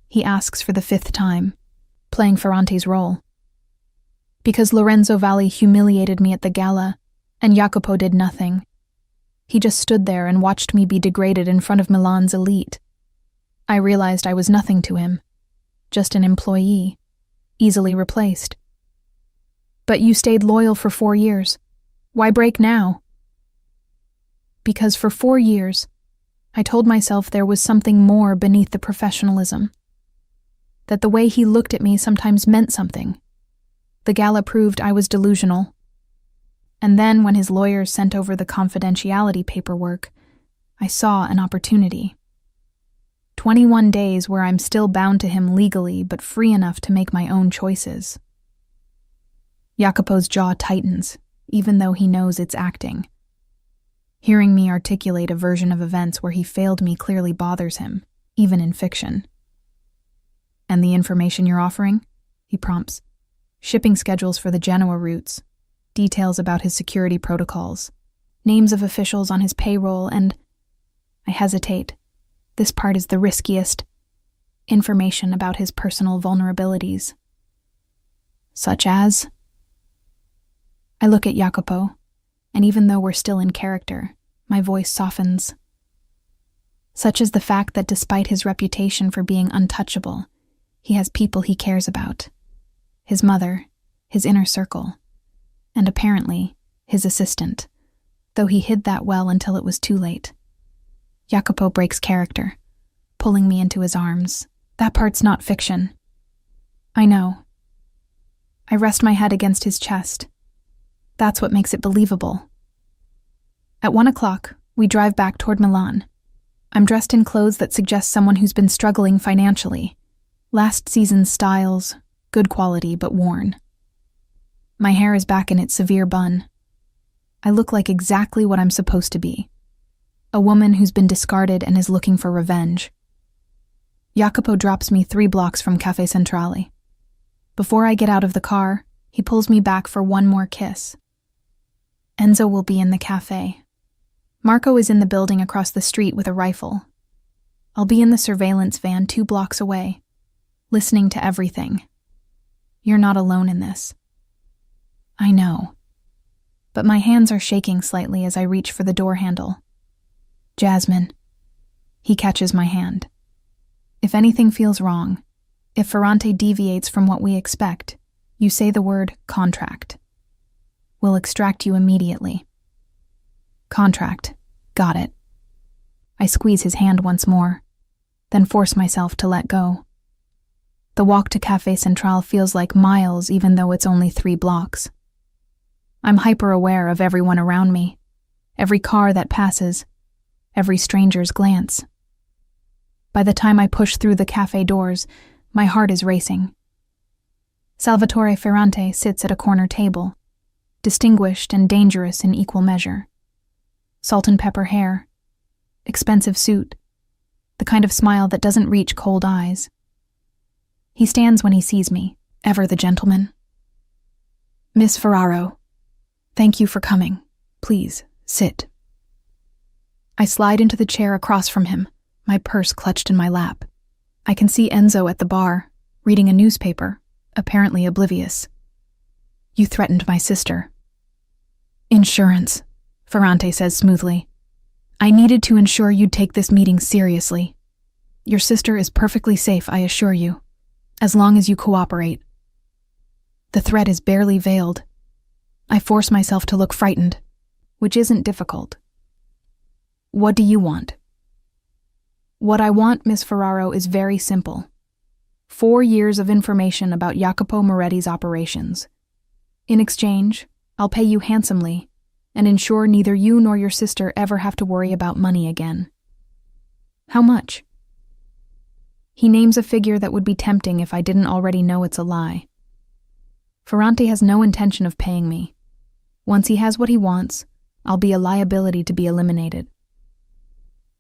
He asks for the 5th time, playing Ferrante's role. Because Lorenzo Valli humiliated me at the gala, and Jacopo did nothing. He just stood there and watched me be degraded in front of Milan's elite. I realized I was nothing to him, just an employee, easily replaced. But you stayed loyal for 4 years. Why break now? Because for 4 years, I told myself there was something more beneath the professionalism. That the way he looked at me sometimes meant something. The gala proved I was delusional. And then when his lawyers sent over the confidentiality paperwork, I saw an opportunity. 21 days where I'm still bound to him legally but free enough to make my own choices. Jacopo's jaw tightens, even though he knows it's acting. Hearing me articulate a version of events where he failed me clearly bothers him, even in fiction. And the information you're offering? He prompts. Shipping schedules for the Genoa routes, details about his security protocols, names of officials on his payroll, and... I hesitate. This part is the riskiest. Information about his personal vulnerabilities. Such as... I look at Jacopo, and even though we're still in character, my voice softens. Such as the fact that despite his reputation for being untouchable, He has people he cares about. His mother, his inner circle, and apparently his assistant, though he hid that well until it was too late. Jacopo breaks character, pulling me into his arms. That part's not fiction. I know. I rest my head against his chest. That's what makes it believable. At 1 o'clock, we drive back toward Milan. I'm dressed in clothes that suggest someone who's been struggling financially. Last season's styles, good quality but worn. My hair is back in its severe bun. I look like exactly what I'm supposed to be. A woman who's been discarded and is looking for revenge. Jacopo drops me 3 blocks from Caffè Centrale. Before I get out of the car, he pulls me back for one more kiss. Enzo will be in the cafe. Marco is in the building across the street with a rifle. I'll be in the surveillance van 2 blocks away, listening to everything. You're not alone in this. I know. But my hands are shaking slightly as I reach for the door handle. Jasmine. He catches my hand. If anything feels wrong, if Ferrante deviates from what we expect, you say the word contract. We'll extract you immediately. Contract. Got it. I squeeze his hand once more, then force myself to let go. The walk to Caffè Centrale feels like miles even though it's only 3 blocks. I'm hyper-aware of everyone around me, every car that passes, every stranger's glance. By the time I push through the cafe doors, my heart is racing. Salvatore Ferrante sits at a corner table, distinguished and dangerous in equal measure. Salt and pepper hair, expensive suit, the kind of smile that doesn't reach cold eyes. He stands when he sees me, ever the gentleman. Miss Ferraro, thank you for coming. Please, sit. I slide into the chair across from him, my purse clutched in my lap. I can see Enzo at the bar, reading a newspaper, apparently oblivious. You threatened my sister. Insurance, Ferrante says smoothly. I needed to ensure you'd take this meeting seriously. Your sister is perfectly safe, I assure you, as long as you cooperate. The threat is barely veiled. I force myself to look frightened, which isn't difficult. What do you want? What I want, Miss Ferraro, is very simple. 4 years of information about Jacopo Moretti's operations. In exchange, I'll pay you handsomely and ensure neither you nor your sister ever have to worry about money again. How much? He names a figure that would be tempting if I didn't already know it's a lie. Ferrante has no intention of paying me. Once he has what he wants, I'll be a liability to be eliminated.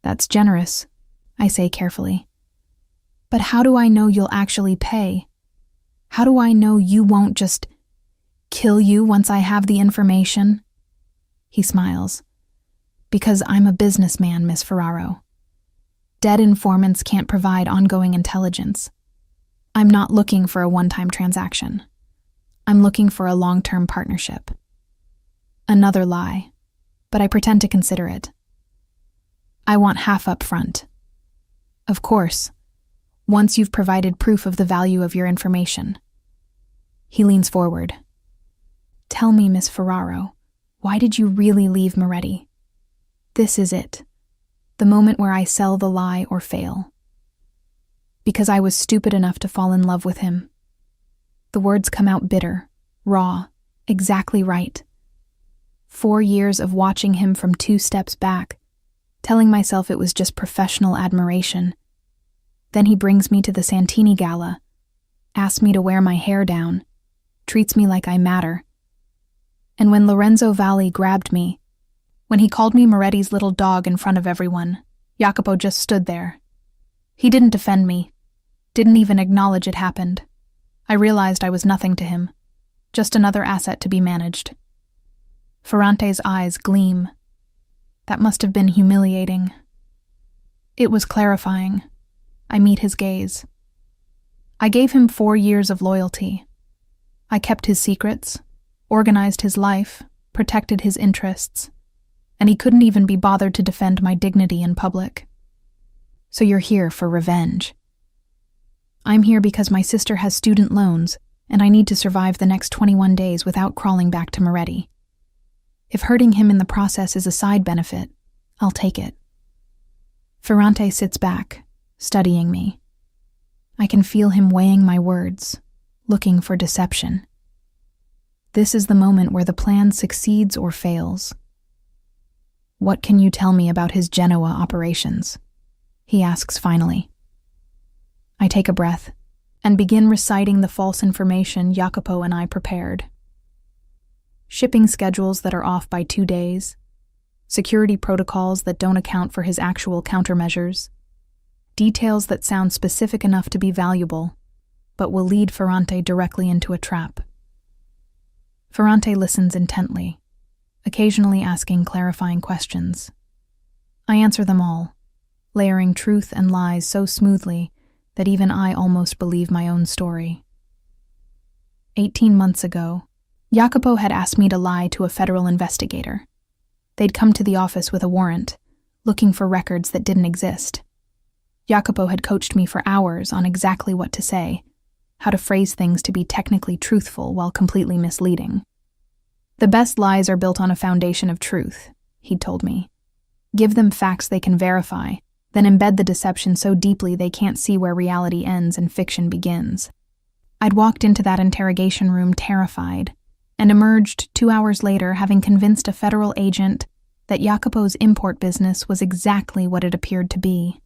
That's generous, I say carefully. But how do I know you'll actually pay? How do I know you won't just kill you once I have the information? He smiles. Because I'm a businessman, Miss Ferraro. Dead informants can't provide ongoing intelligence. I'm not looking for a one-time transaction. I'm looking for a long-term partnership. Another lie, but I pretend to consider it. I want half up front. Of course, once you've provided proof of the value of your information. He leans forward. Tell me, Miss Ferraro, why did you really leave Moretti? This is it, the moment where I sell the lie or fail. Because I was stupid enough to fall in love with him. The words come out bitter, raw, exactly right. 4 years of watching him from 2 steps back, telling myself it was just professional admiration. Then he brings me to the Santini gala, asks me to wear my hair down, treats me like I matter. And when Lorenzo Valli grabbed me, when he called me Moretti's little dog in front of everyone, Jacopo just stood there. He didn't defend me, didn't even acknowledge it happened. I realized I was nothing to him, just another asset to be managed. Ferrante's eyes gleam. That must have been humiliating. It was clarifying. I meet his gaze. I gave him 4 years of loyalty. I kept his secrets, organized his life, protected his interests, and he couldn't even be bothered to defend my dignity in public. So you're here for revenge. I'm here because my sister has student loans, and I need to survive the next 21 days without crawling back to Moretti. If hurting him in the process is a side benefit, I'll take it. Ferrante sits back, studying me. I can feel him weighing my words, looking for deception. This is the moment where the plan succeeds or fails. What can you tell me about his Genoa operations? He asks finally. I take a breath and begin reciting the false information Jacopo and I prepared. Shipping schedules that are off by 2 days, security protocols that don't account for his actual countermeasures, details that sound specific enough to be valuable, but will lead Ferrante directly into a trap. Ferrante listens intently, occasionally asking clarifying questions. I answer them all, layering truth and lies so smoothly that even I almost believe my own story. 18 months ago, Jacopo had asked me to lie to a federal investigator. They'd come to the office with a warrant, looking for records that didn't exist. Jacopo had coached me for hours on exactly what to say, how to phrase things to be technically truthful while completely misleading. The best lies are built on a foundation of truth, he'd told me. Give them facts they can verify, then embed the deception so deeply they can't see where reality ends and fiction begins. I'd walked into that interrogation room terrified, and emerged 2 hours later having convinced a federal agent that Jacopo's import business was exactly what it appeared to be.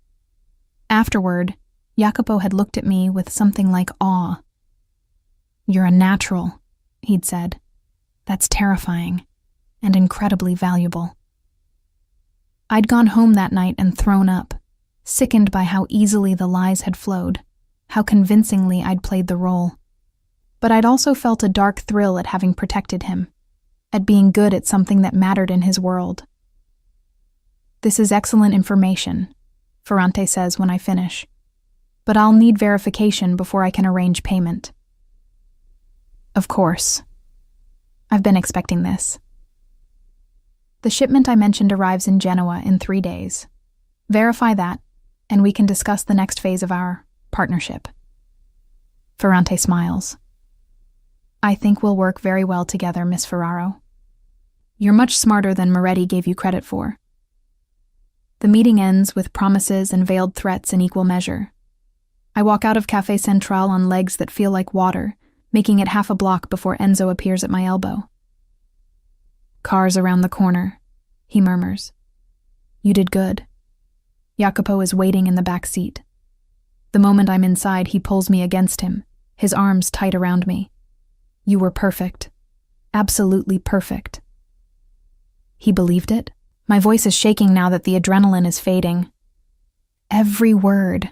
Afterward, Jacopo had looked at me with something like awe. "You're a natural," he'd said. "That's terrifying, and incredibly valuable." I'd gone home that night and thrown up, sickened by how easily the lies had flowed, how convincingly I'd played the role. But I'd also felt a dark thrill at having protected him, at being good at something that mattered in his world. "This is excellent information," Ferrante says when I finish, "but I'll need verification before I can arrange payment." Of course. I've been expecting this. The shipment I mentioned arrives in Genoa in 3 days. Verify that, and we can discuss the next phase of our partnership. Ferrante smiles. "I think we'll work very well together, Miss Ferraro. You're much smarter than Moretti gave you credit for." The meeting ends with promises and veiled threats in equal measure. I walk out of Café Central on legs that feel like water, making it half a block before Enzo appears at my elbow. "Cars around the corner," he murmurs. "You did good." Jacopo is waiting in the back seat. The moment I'm inside, he pulls me against him, his arms tight around me. "You were perfect. Absolutely perfect." He believed it? My voice is shaking now that the adrenaline is fading. "Every word.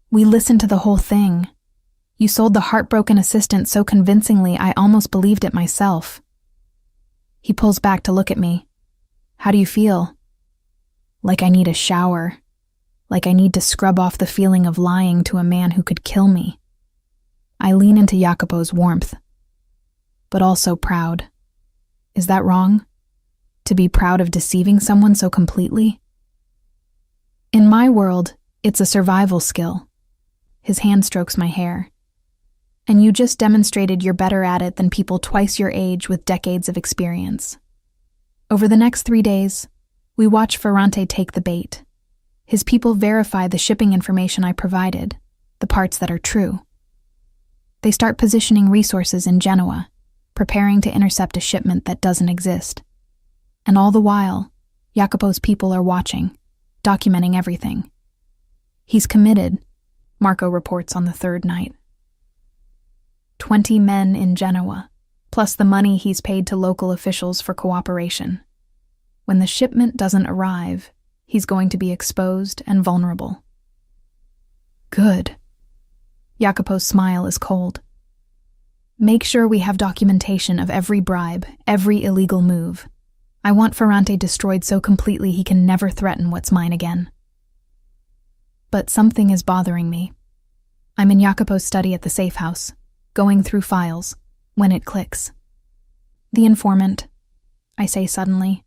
We listened to the whole thing. You sold the heartbroken assistant so convincingly I almost believed it myself." He pulls back to look at me. "How do you feel?" "Like I need a shower. Like I need to scrub off the feeling of lying to a man who could kill me." I lean into Jacopo's warmth, but also proud. Is that wrong? To be proud of deceiving someone so completely? In my world, it's a survival skill. His hand strokes my hair. "And you just demonstrated you're better at it than people twice your age with decades of experience." Over the next 3 days, we watch Ferrante take the bait. His people verify the shipping information I provided, the parts that are true. They start positioning resources in Genoa, preparing to intercept a shipment that doesn't exist. And all the while, Jacopo's people are watching, documenting everything. He's committed, Marco reports on the 3rd night. 20 men in Genoa, plus the money he's paid to local officials for cooperation. When the shipment doesn't arrive, he's going to be exposed and vulnerable. Good. Jacopo's smile is cold. "Make sure we have documentation of every bribe, every illegal move. I want Ferrante destroyed so completely he can never threaten what's mine again." But something is bothering me. I'm in Jacopo's study at the safe house, going through files, when it clicks. "The informant," I say suddenly.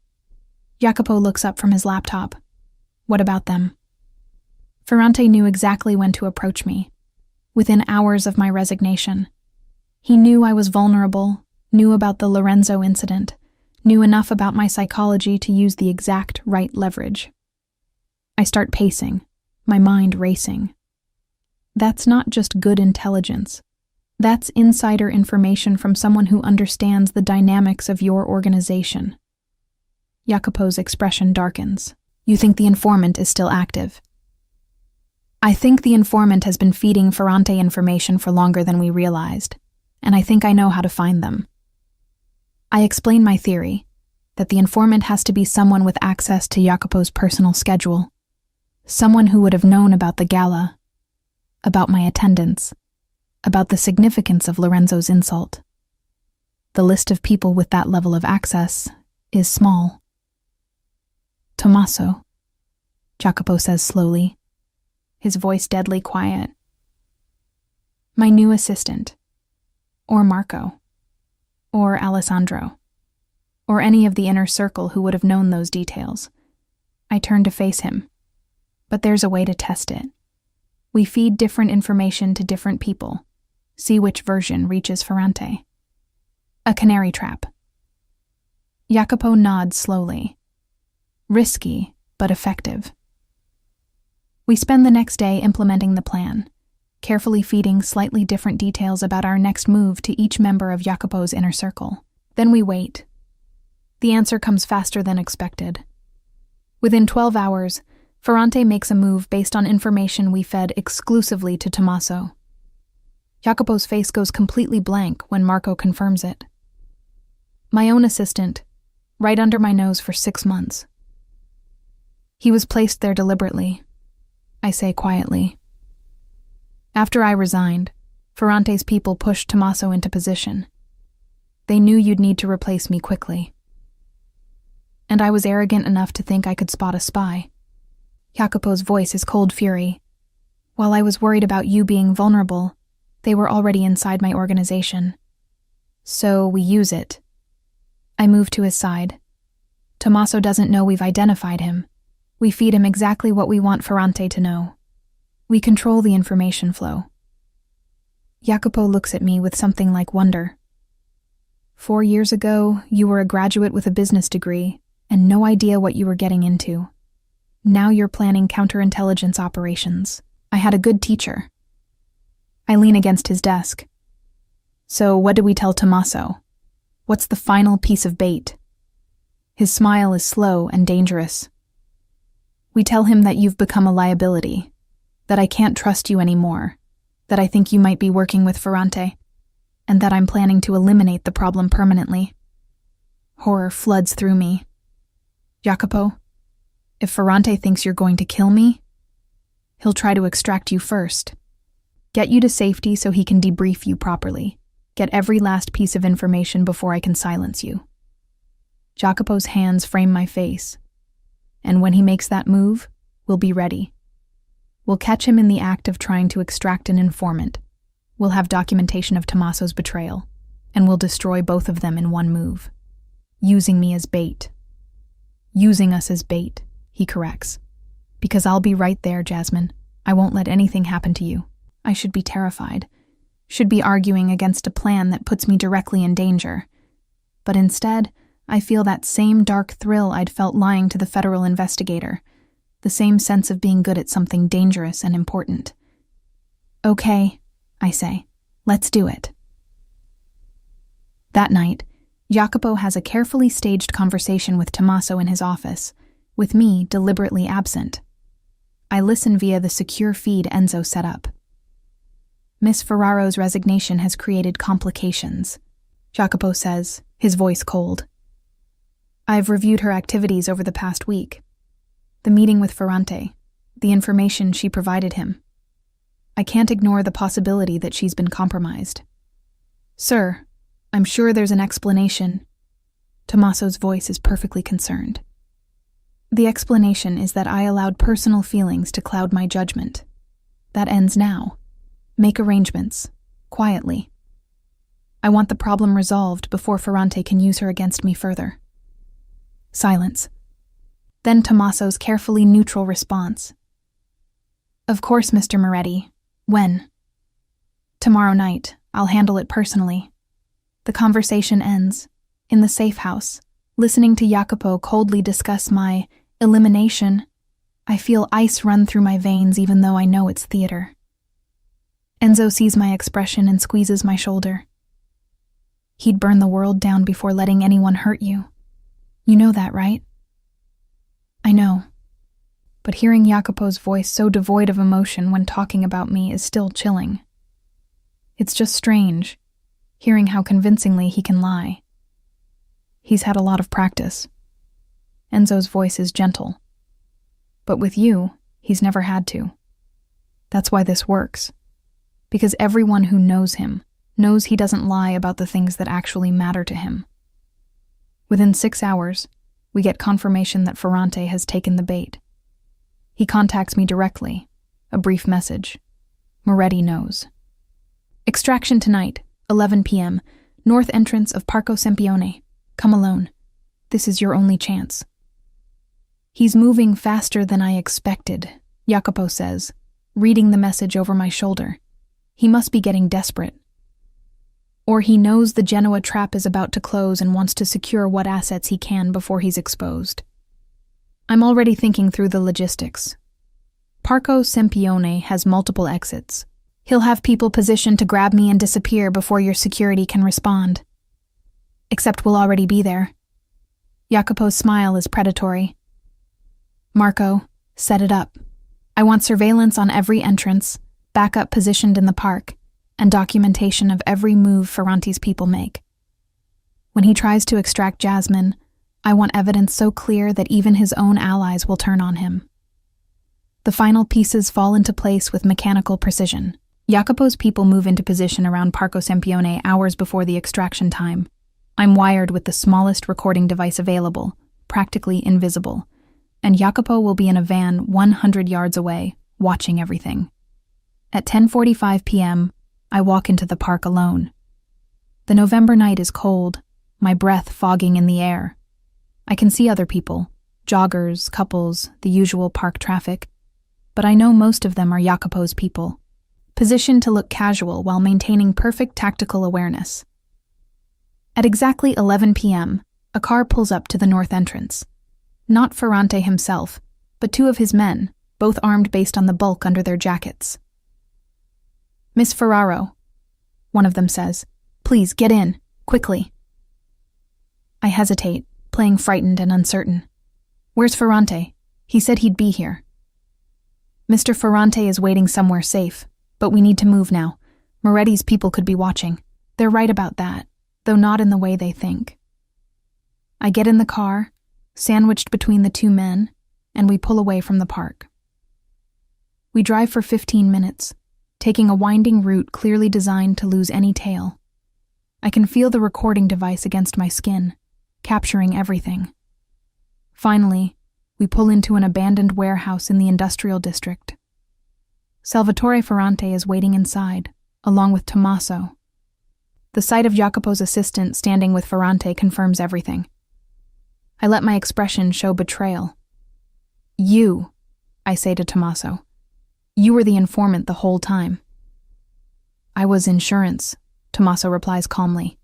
Jacopo looks up from his laptop. "What about them?" Ferrante knew exactly when to approach me. within hours of my resignation. He knew I was vulnerable, knew about the Lorenzo incident, knew enough about my psychology to use the exact right leverage. I start pacing, my mind racing. That's not just good intelligence. That's insider information from someone who understands the dynamics of your organization. Jacopo's expression darkens. You think the informant is still active? I think the informant has been feeding Ferrante information for longer than we realized, and I think I know how to find them. I explain my theory, that the informant has to be someone with access to Jacopo's personal schedule, someone who would have known about the gala, about my attendance, about the significance of Lorenzo's insult. The list of people with that level of access is small. Tommaso, Jacopo says slowly, his voice deadly quiet. My new assistant, or Marco, or Alessandro, or any of the inner circle who would have known those details. I turn to face him, but there's a way to test it. We feed different information to different people, see which version reaches Ferrante. A canary trap. Jacopo nods slowly. Risky, but effective. We spend the next day implementing the plan, carefully feeding slightly different details about our next move to each member of Jacopo's inner circle. Then we wait. The answer comes faster than expected. Within 12 hours, Ferrante makes a move based on information we fed exclusively to Tommaso. Jacopo's face goes completely blank when Marco confirms it. My own assistant, right under my nose for 6 months. He was placed there deliberately, I say quietly. After I resigned, Ferrante's people pushed Tommaso into position. They knew you'd need to replace me quickly. And I was arrogant enough to think I could spot a spy. Jacopo's voice is cold fury. While I was worried about you being vulnerable, they were already inside my organization. So we use it. I move to his side. Tommaso doesn't know we've identified him. We feed him exactly what we want Ferrante to know. We control the information flow. Jacopo looks at me with something like wonder. 4 years ago, you were a graduate with a business degree and no idea what you were getting into. Now you're planning counterintelligence operations. I had a good teacher. I lean against his desk. So what do we tell Tommaso? What's the final piece of bait? His smile is slow and dangerous. We tell him that you've become a liability, that I can't trust you anymore, that I think you might be working with Ferrante, and that I'm planning to eliminate the problem permanently. Horror floods through me. Jacopo, if Ferrante thinks you're going to kill me, he'll try to extract you first. Get you to safety so he can debrief you properly. Get every last piece of information before I can silence you. Jacopo's hands frame my face. And when he makes that move, we'll be ready. We'll catch him in the act of trying to extract an informant. We'll have documentation of Tommaso's betrayal, and we'll destroy both of them in one move. Using me as bait. Using us as bait, he corrects. Because I'll be right there, Jasmine. I won't let anything happen to you. I should be terrified. Should be arguing against a plan that puts me directly in danger. But instead, I feel that same dark thrill I'd felt lying to the federal investigator, the same sense of being good at something dangerous and important. Okay, I say, let's do it. That night, Jacopo has a carefully staged conversation with Tommaso in his office, with me deliberately absent. I listen via the secure feed Enzo set up. Miss Ferraro's resignation has created complications, Jacopo says, his voice cold. I've reviewed her activities over the past week. The meeting with Ferrante, the information she provided him. I can't ignore the possibility that she's been compromised. Sir, I'm sure there's an explanation. Tommaso's voice is perfectly concerned. The explanation is that I allowed personal feelings to cloud my judgment. That ends now. Make arrangements, quietly. I want the problem resolved before Ferrante can use her against me further. Silence. Then Tommaso's carefully neutral response. Of course, Mr. Moretti. When? Tomorrow night, I'll handle it personally. The conversation ends. In the safe house, listening to Jacopo coldly discuss my elimination, I feel ice run through my veins even though I know it's theater. Enzo sees my expression and squeezes my shoulder. He'd burn the world down before letting anyone hurt you. You know that, right? I know. But hearing Jacopo's voice so devoid of emotion when talking about me is still chilling. It's just strange, hearing how convincingly he can lie. He's had a lot of practice. Enzo's voice is gentle. But with you, he's never had to. That's why this works. Because everyone who knows him knows he doesn't lie about the things that actually matter to him. Within 6 hours, we get confirmation that Ferrante has taken the bait. He contacts me directly, a brief message. Moretti knows. Extraction tonight, 11 p.m., north entrance of Parco Sempione. Come alone. This is your only chance. He's moving faster than I expected, Jacopo says, reading the message over my shoulder. He must be getting desperate. Or he knows the Genoa trap is about to close and wants to secure what assets he can before he's exposed. I'm already thinking through the logistics. Parco Sempione has multiple exits. He'll have people positioned to grab me and disappear before your security can respond. Except we'll already be there. Jacopo's smile is predatory. Marco, set it up. I want surveillance on every entrance, backup positioned in the park, and documentation of every move Ferrante's people make. When he tries to extract Jasmine, I want evidence so clear that even his own allies will turn on him. The final pieces fall into place with mechanical precision. Jacopo's people move into position around Parco Sempione hours before the extraction time. I'm wired with the smallest recording device available, practically invisible, and Jacopo will be in a van 100 yards away, watching everything. At 10:45 p.m., I walk into the park alone. The November night is cold, my breath fogging in the air. I can see other people, joggers, couples, the usual park traffic, but I know most of them are Jacopo's people, positioned to look casual while maintaining perfect tactical awareness. At exactly 11 p.m., a car pulls up to the north entrance. Not Ferrante himself, but 2 of his men, both armed based on the bulk under their jackets. Miss Ferraro, one of them says, please get in, quickly. I hesitate, playing frightened and uncertain. Where's Ferrante? He said he'd be here. Mr. Ferrante is waiting somewhere safe, but we need to move now. Moretti's people could be watching. They're right about that, though not in the way they think. I get in the car, sandwiched between the 2 men, and we pull away from the park. We drive for 15 minutes, taking a winding route clearly designed to lose any tail. I can feel the recording device against my skin, capturing everything. Finally, we pull into an abandoned warehouse in the industrial district. Salvatore Ferrante is waiting inside, along with Tommaso. The sight of Jacopo's assistant standing with Ferrante confirms everything. I let my expression show betrayal. You, I say to Tommaso. You were the informant the whole time. I was insurance, Tommaso replies calmly.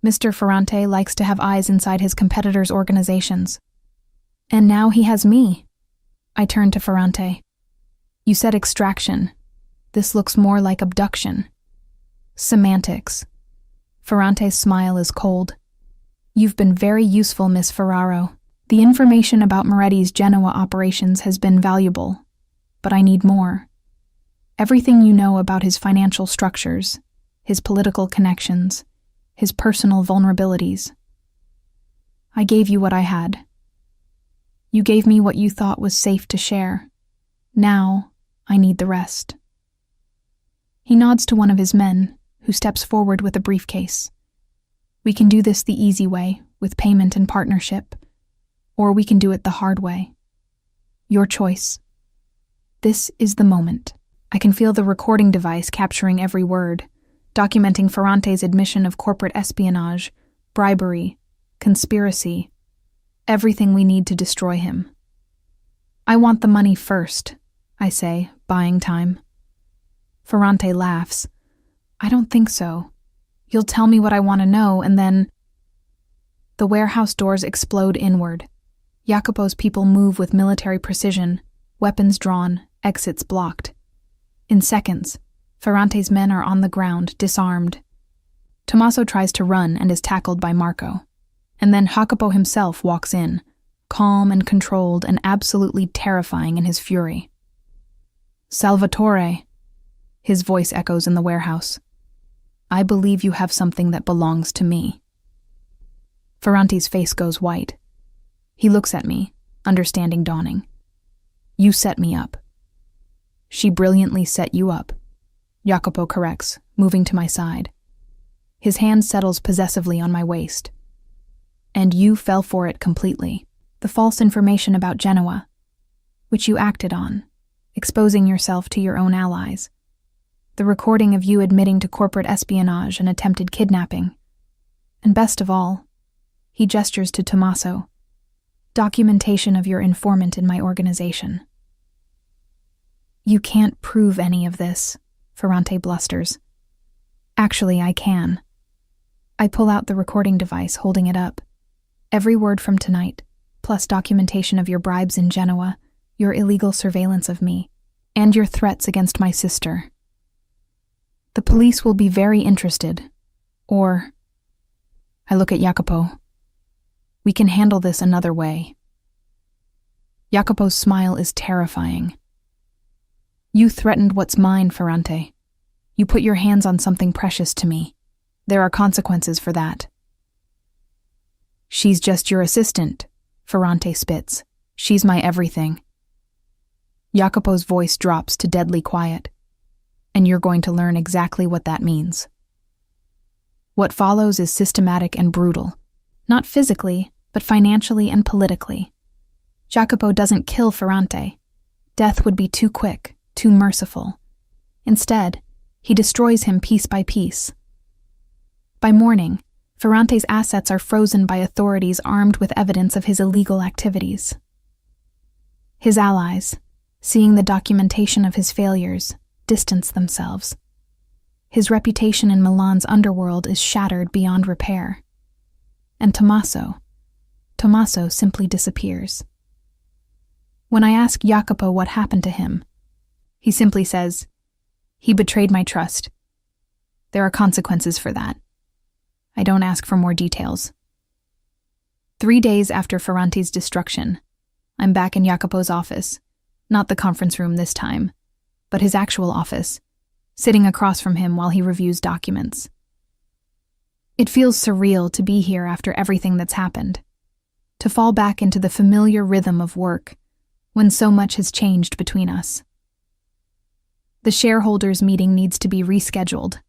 Mr. Ferrante likes to have eyes inside his competitors' organizations. And now he has me. I turn to Ferrante. You said extraction. This looks more like abduction. Semantics. Ferrante's smile is cold. You've been very useful, Miss Ferraro. The information about Moretti's Genoa operations has been valuable, but I need more. Everything you know about his financial structures, his political connections, his personal vulnerabilities. I gave you what I had. You gave me what you thought was safe to share. Now, I need the rest. He nods to one of his men, who steps forward with a briefcase. We can do this the easy way, with payment and partnership, or we can do it the hard way. Your choice. This is the moment. I can feel the recording device capturing every word, documenting Ferrante's admission of corporate espionage, bribery, conspiracy, everything we need to destroy him. I want the money first, I say, buying time. Ferrante laughs. I don't think so. You'll tell me what I want to know, and then... The warehouse doors explode inward. Jacopo's people move with military precision, weapons drawn, exits blocked. In seconds, Ferrante's men are on the ground, disarmed. Tommaso tries to run and is tackled by Marco. And then Jacopo himself walks in, calm and controlled and absolutely terrifying in his fury. Salvatore, his voice echoes in the warehouse. I believe you have something that belongs to me. Ferrante's face goes white. He looks at me, understanding dawning. You set me up. She brilliantly set you up, Jacopo corrects, moving to my side. His hand settles possessively on my waist. And you fell for it completely. The false information about Genoa, which you acted on, exposing yourself to your own allies. The recording of you admitting to corporate espionage and attempted kidnapping. And best of all, he gestures to Tommaso, documentation of your informant in my organization. You can't prove any of this, Ferrante blusters. Actually, I can. I pull out the recording device, holding it up. Every word from tonight, plus documentation of your bribes in Genoa, your illegal surveillance of me, and your threats against my sister. The police will be very interested. Or... I look at Jacopo. We can handle this another way. Jacopo's smile is terrifying. You threatened what's mine, Ferrante. You put your hands on something precious to me. There are consequences for that. She's just your assistant, Ferrante spits. She's my everything. Jacopo's voice drops to deadly quiet. And you're going to learn exactly what that means. What follows is systematic and brutal. Not physically, but financially and politically. Jacopo doesn't kill Ferrante. Death would be too quick, too merciful. Instead, he destroys him piece by piece. By morning, Ferrante's assets are frozen by authorities armed with evidence of his illegal activities. His allies, seeing the documentation of his failures, distance themselves. His reputation in Milan's underworld is shattered beyond repair. And Tommaso simply disappears. When I ask Jacopo what happened to him, he simply says, "He betrayed my trust. There are consequences for that." I don't ask for more details. 3 days after Ferrante's destruction, I'm back in Jacopo's office, not the conference room this time, but his actual office, sitting across from him while he reviews documents. It feels surreal to be here after everything that's happened, to fall back into the familiar rhythm of work when so much has changed between us. The shareholders' meeting needs to be rescheduled,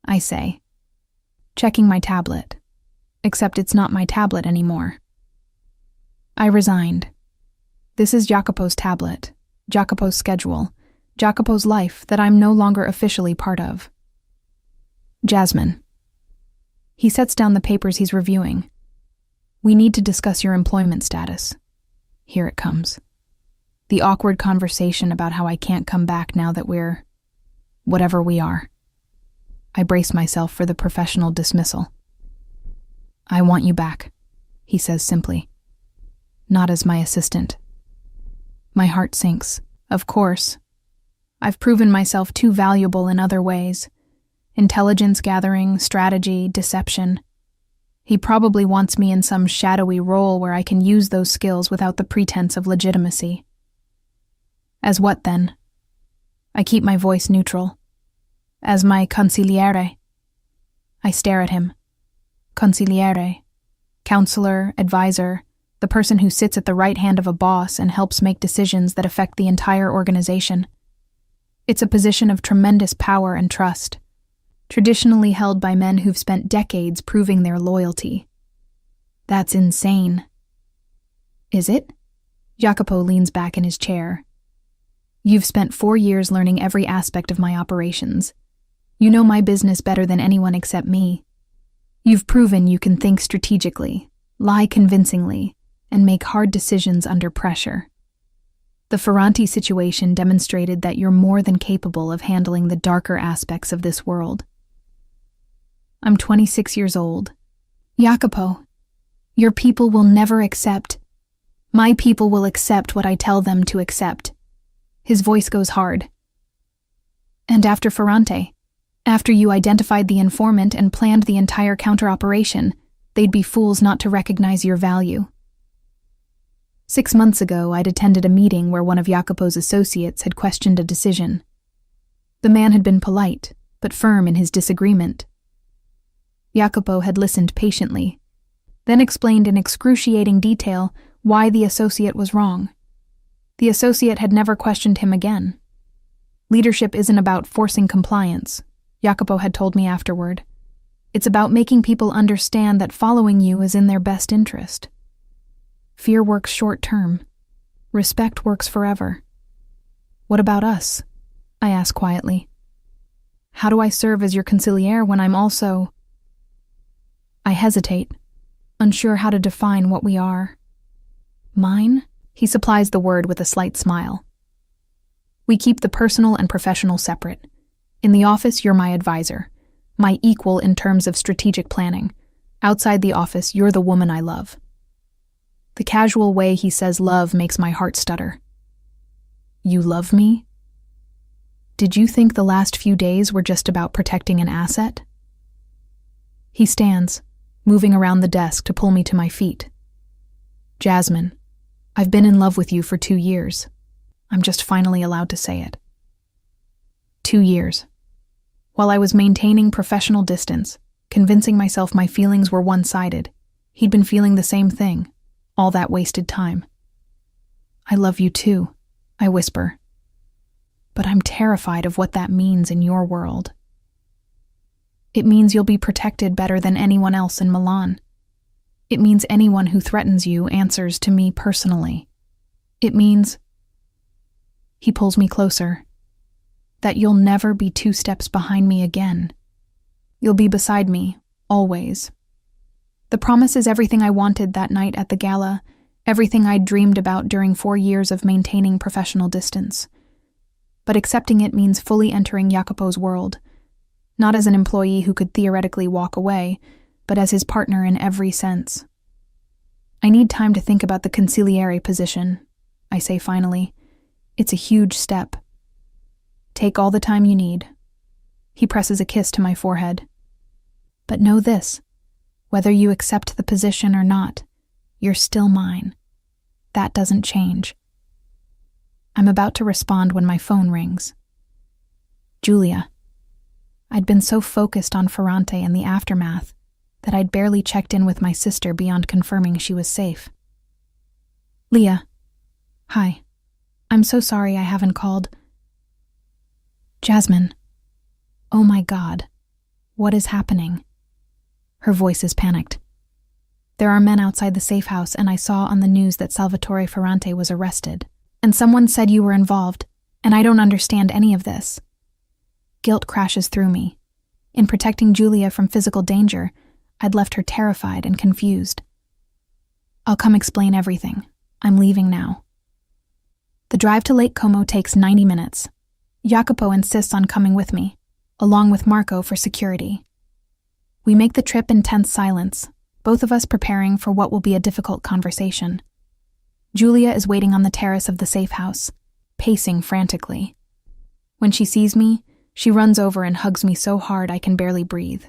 I say, checking my tablet, except it's not my tablet anymore. I resigned. This is Jacopo's tablet, Jacopo's schedule, Jacopo's life that I'm no longer officially part of. Jasmine. He sets down the papers he's reviewing. We need to discuss your employment status. Here it comes. The awkward conversation about how I can't come back now that we're... whatever we are. I brace myself for the professional dismissal. I want you back, he says simply. Not as my assistant. My heart sinks. Of course. I've proven myself too valuable in other ways. Intelligence gathering, strategy, deception. He probably wants me in some shadowy role where I can use those skills without the pretense of legitimacy. As what then? I keep my voice neutral. As my consiliere. I stare at him. Consiliere. Counselor, advisor, the person who sits at the right hand of a boss and helps make decisions that affect the entire organization. It's a position of tremendous power and trust, traditionally held by men who've spent decades proving their loyalty. That's insane. Is it? Jacopo leans back in his chair. You've spent 4 years learning every aspect of my operations. You know my business better than anyone except me. You've proven you can think strategically, lie convincingly, and make hard decisions under pressure. The Ferrante situation demonstrated that you're more than capable of handling the darker aspects of this world. I'm 26 years old. Jacopo, your people will never accept. My people will accept what I tell them to accept. His voice goes hard. And after Ferrante, after you identified the informant and planned the entire counter-operation, they'd be fools not to recognize your value. 6 months ago, I'd attended a meeting where one of Jacopo's associates had questioned a decision. The man had been polite, but firm in his disagreement. Jacopo had listened patiently, then explained in excruciating detail why the associate was wrong. The associate had never questioned him again. Leadership isn't about forcing compliance, Jacopo had told me afterward. It's about making people understand that following you is in their best interest. Fear works short-term. Respect works forever. What about us? I asked quietly. How do I serve as your consiliary when I'm also... I hesitate, unsure how to define what we are. Mine? He supplies the word with a slight smile. We keep the personal and professional separate. In the office, you're my advisor, my equal in terms of strategic planning. Outside the office, you're the woman I love. The casual way he says love makes my heart stutter. You love me? Did you think the last few days were just about protecting an asset? He stands, moving around the desk to pull me to my feet. Jasmine, I've been in love with you for 2 years. I'm just finally allowed to say it. 2 years. While I was maintaining professional distance, convincing myself my feelings were one-sided, he'd been feeling the same thing, all that wasted time. I love you too, I whisper. But I'm terrified of what that means in your world. It means you'll be protected better than anyone else in Milan. It means anyone who threatens you answers to me personally. It means... He pulls me closer. That you'll never be 2 steps behind me again. You'll be beside me, always. The promise is everything I wanted that night at the gala, everything I'd dreamed about during 4 years of maintaining professional distance. But accepting it means fully entering Jacopo's world, not as an employee who could theoretically walk away, but as his partner in every sense. I need time to think about the consiliary position, I say finally. It's a huge step. Take all the time you need. He presses a kiss to my forehead. But know this, whether you accept the position or not, you're still mine. That doesn't change. I'm about to respond when my phone rings. Julia. I'd been so focused on Ferrante and the aftermath that I'd barely checked in with my sister beyond confirming she was safe. Leah. Hi. I'm so sorry I haven't called. Jasmine. Oh my God. What is happening? Her voice is panicked. There are men outside the safe house, and I saw on the news that Salvatore Ferrante was arrested. And someone said you were involved, and I don't understand any of this. Guilt crashes through me. In protecting Julia from physical danger, I'd left her terrified and confused. I'll come explain everything. I'm leaving now. The drive to Lake Como takes 90 minutes. Jacopo insists on coming with me, along with Marco for security. We make the trip in tense silence, both of us preparing for what will be a difficult conversation. Julia is waiting on the terrace of the safe house, pacing frantically. When she sees me, she runs over and hugs me so hard I can barely breathe.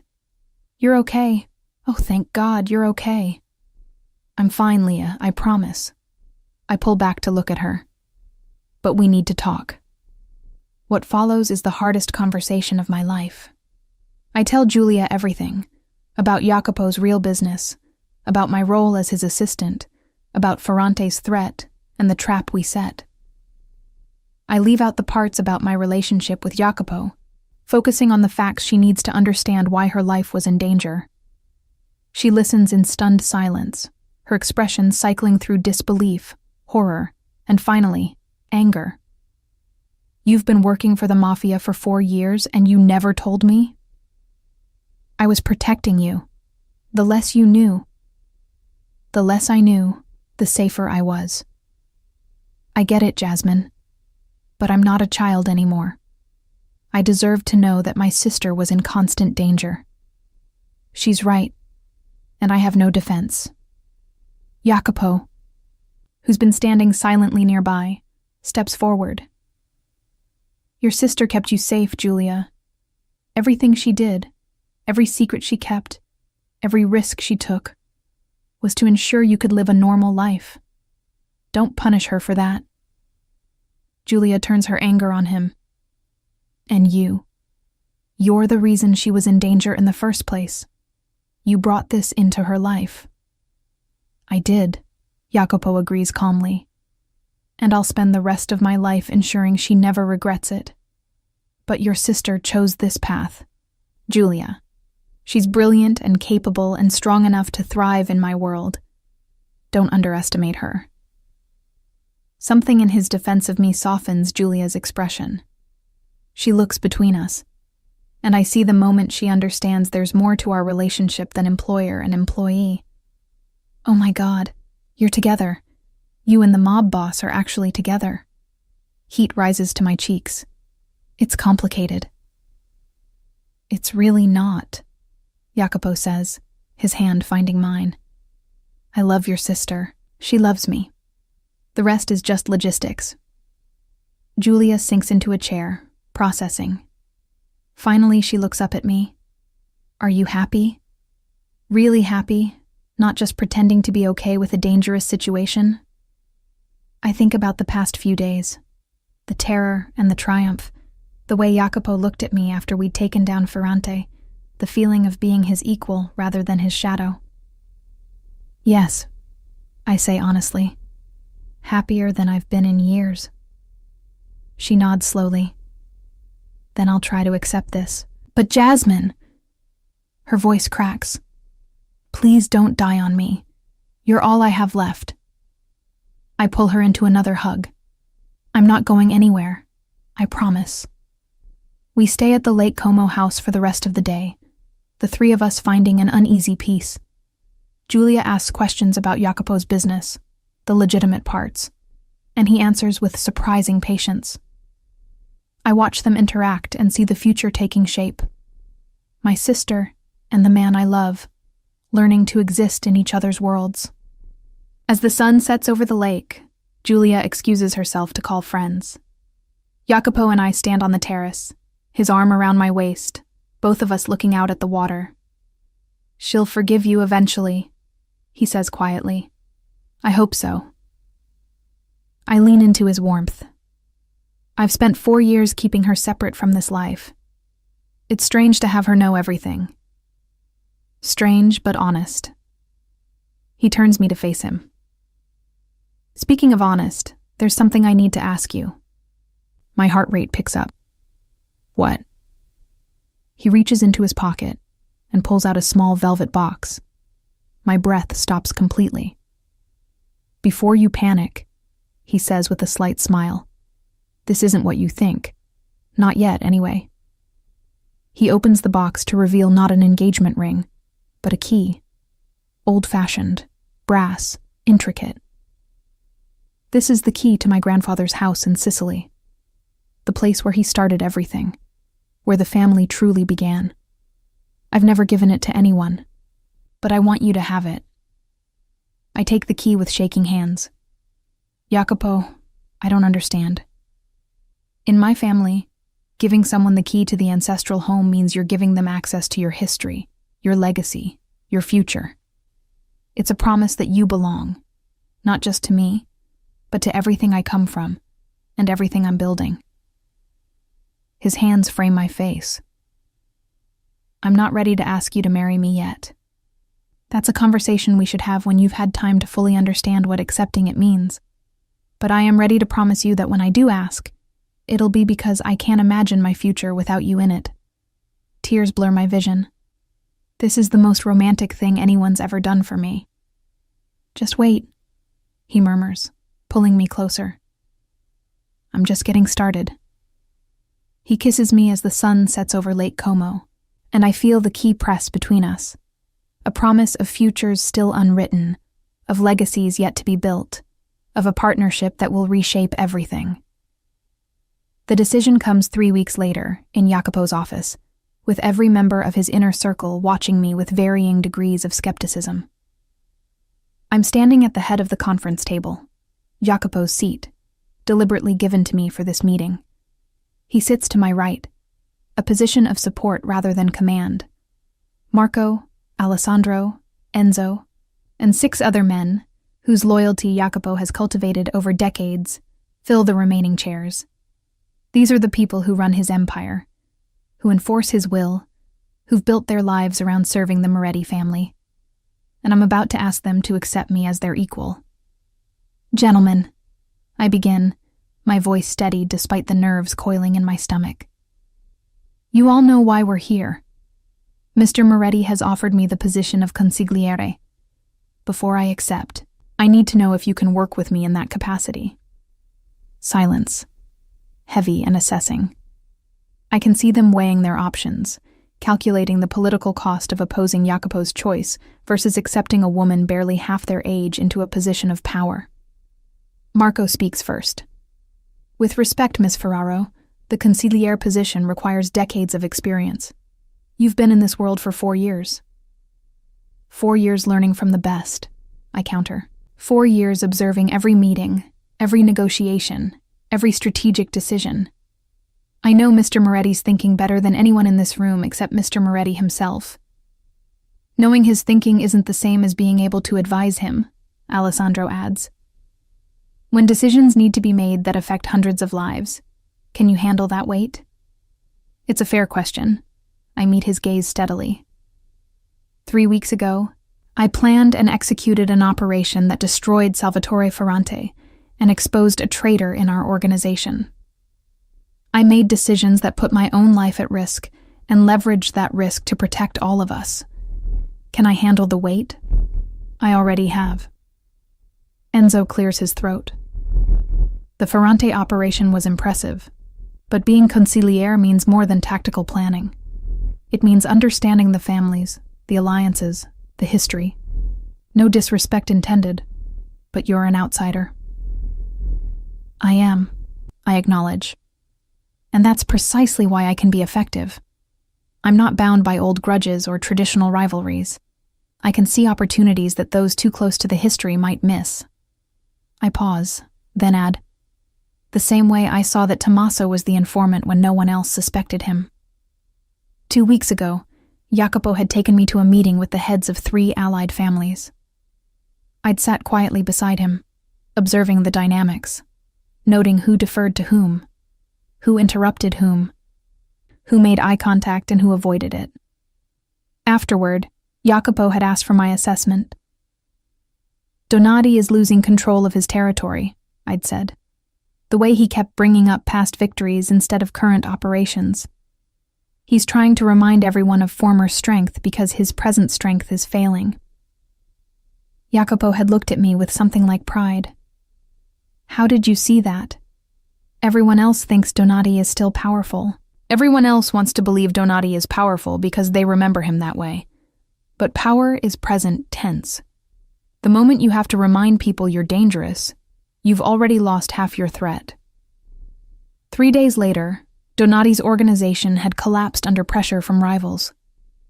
You're okay. Oh, thank God, you're okay. I'm fine, Leah, I promise. I pull back to look at her. But we need to talk. What follows is the hardest conversation of my life. I tell Julia everything, about Jacopo's real business, about my role as his assistant, about Ferrante's threat and the trap we set. I leave out the parts about my relationship with Jacopo, focusing on the facts she needs to understand why her life was in danger. She listens in stunned silence, her expression cycling through disbelief, horror, and finally, anger. You've been working for the Mafia for 4 years and you never told me? I was protecting you. The less you knew. The less I knew, the safer I was. I get it, Jasmine. But I'm not a child anymore. I deserve to know that my sister was in constant danger. She's right, and I have no defense. Jacopo, who's been standing silently nearby, steps forward. Your sister kept you safe, Julia. Everything she did, every secret she kept, every risk she took, was to ensure you could live a normal life. Don't punish her for that. Julia turns her anger on him. And you're the reason she was in danger in the first place. You brought this into her life. I did, Jacopo agrees calmly. And I'll spend the rest of my life ensuring she never regrets it. But your sister chose this path. Julia. She's brilliant and capable and strong enough to thrive in my world. Don't underestimate her. Something in his defense of me softens Julia's expression. She looks between us, and I see the moment she understands there's more to our relationship than employer and employee. Oh my God, you're together. You and the mob boss are actually together. Heat rises to my cheeks. It's complicated. It's really not, Jacopo says, his hand finding mine. I love your sister. She loves me. The rest is just logistics. Julia sinks into a chair, processing. Finally, she looks up at me. Are you happy? Really happy? Not just pretending to be okay with a dangerous situation? I think about the past few days. The terror and the triumph. The way Jacopo looked at me after we'd taken down Ferrante. The feeling of being his equal rather than his shadow. Yes, I say honestly. Happier than I've been in years. She nods slowly. Then I'll try to accept this. But Jasmine! Her voice cracks. Please don't die on me. You're all I have left. I pull her into another hug. I'm not going anywhere. I promise. We stay at the Lake Como house for the rest of the day, the three of us finding an uneasy peace. Julia asks questions about Jacopo's business, the legitimate parts, and he answers with surprising patience. I watch them interact and see the future taking shape. My sister and the man I love, learning to exist in each other's worlds. As the sun sets over the lake, Julia excuses herself to call friends. Jacopo and I stand on the terrace, his arm around my waist, both of us looking out at the water. She'll forgive you eventually, he says quietly. I hope so. I lean into his warmth. I've spent 4 years keeping her separate from this life. It's strange to have her know everything. Strange but honest. He turns me to face him. Speaking of honest, there's something I need to ask you. My heart rate picks up. What? He reaches into his pocket and pulls out a small velvet box. My breath stops completely. Before you panic, he says with a slight smile. This isn't what you think. Not yet, anyway. He opens the box to reveal not an engagement ring, but a key. Old-fashioned, brass, intricate. This is the key to my grandfather's house in Sicily. The place where he started everything. Where the family truly began. I've never given it to anyone, but I want you to have it. I take the key with shaking hands. Jacopo, I don't understand. In my family, giving someone the key to the ancestral home means you're giving them access to your history, your legacy, your future. It's a promise that you belong, not just to me, but to everything I come from, and everything I'm building. His hands frame my face. I'm not ready to ask you to marry me yet. That's a conversation we should have when you've had time to fully understand what accepting it means. But I am ready to promise you that when I do ask, it'll be because I can't imagine my future without you in it. Tears blur my vision. This is the most romantic thing anyone's ever done for me. Just wait, he murmurs, pulling me closer. I'm just getting started. He kisses me as the sun sets over Lake Como, and I feel the key press between us. A promise of futures still unwritten, of legacies yet to be built, of a partnership that will reshape everything. The decision comes 3 weeks later, in Jacopo's office, with every member of his inner circle watching me with varying degrees of skepticism. I'm standing at the head of the conference table, Jacopo's seat, deliberately given to me for this meeting. He sits to my right, a position of support rather than command. Marco, Alessandro, Enzo, and 6 other men, whose loyalty Jacopo has cultivated over decades, fill the remaining chairs. These are the people who run his empire, who enforce his will, who've built their lives around serving the Moretti family. And I'm about to ask them to accept me as their equal. Gentlemen, I begin, my voice steadied despite the nerves coiling in my stomach. You all know why we're here. Mr. Moretti has offered me the position of consigliere. Before I accept, I need to know if you can work with me in that capacity. Silence, heavy and assessing. I can see them weighing their options, calculating the political cost of opposing Jacopo's choice versus accepting a woman barely half their age into a position of power. Marco speaks first. With respect, Miss Ferraro, the consigliere position requires decades of experience. You've been in this world for 4 years. 4 years learning from the best, I counter. 4 years observing every meeting, every negotiation, every strategic decision. I know Mr. Moretti's thinking better than anyone in this room except Mr. Moretti himself. Knowing his thinking isn't the same as being able to advise him, Alessandro adds. When decisions need to be made that affect hundreds of lives, can you handle that weight? It's a fair question. I meet his gaze steadily. 3 weeks ago, I planned and executed an operation that destroyed Salvatore Ferrante and exposed a traitor in our organization. I made decisions that put my own life at risk and leveraged that risk to protect all of us. Can I handle the weight? I already have. Enzo clears his throat. The Ferrante operation was impressive, but being consigliere means more than tactical planning. It means understanding the families, the alliances, the history. No disrespect intended, but you're an outsider. I am, I acknowledge. And that's precisely why I can be effective. I'm not bound by old grudges or traditional rivalries. I can see opportunities that those too close to the history might miss. I pause, then add, the same way I saw that Tommaso was the informant when no one else suspected him. 2 weeks ago, Jacopo had taken me to a meeting with the heads of 3 allied families. I'd sat quietly beside him, observing the dynamics, noting who deferred to whom, who interrupted who made eye contact and who avoided it. Afterward, Jacopo had asked for my assessment. Donati is losing control of his territory, I'd said. The way he kept bringing up past victories instead of current operations. He's trying to remind everyone of former strength because his present strength is failing. Jacopo had looked at me with something like pride. How did you see that? Everyone else thinks Donati is still powerful. Everyone else wants to believe Donati is powerful because they remember him that way. But power is present tense. The moment you have to remind people you're dangerous, you've already lost half your threat. 3 days later, Donati's organization had collapsed under pressure from rivals.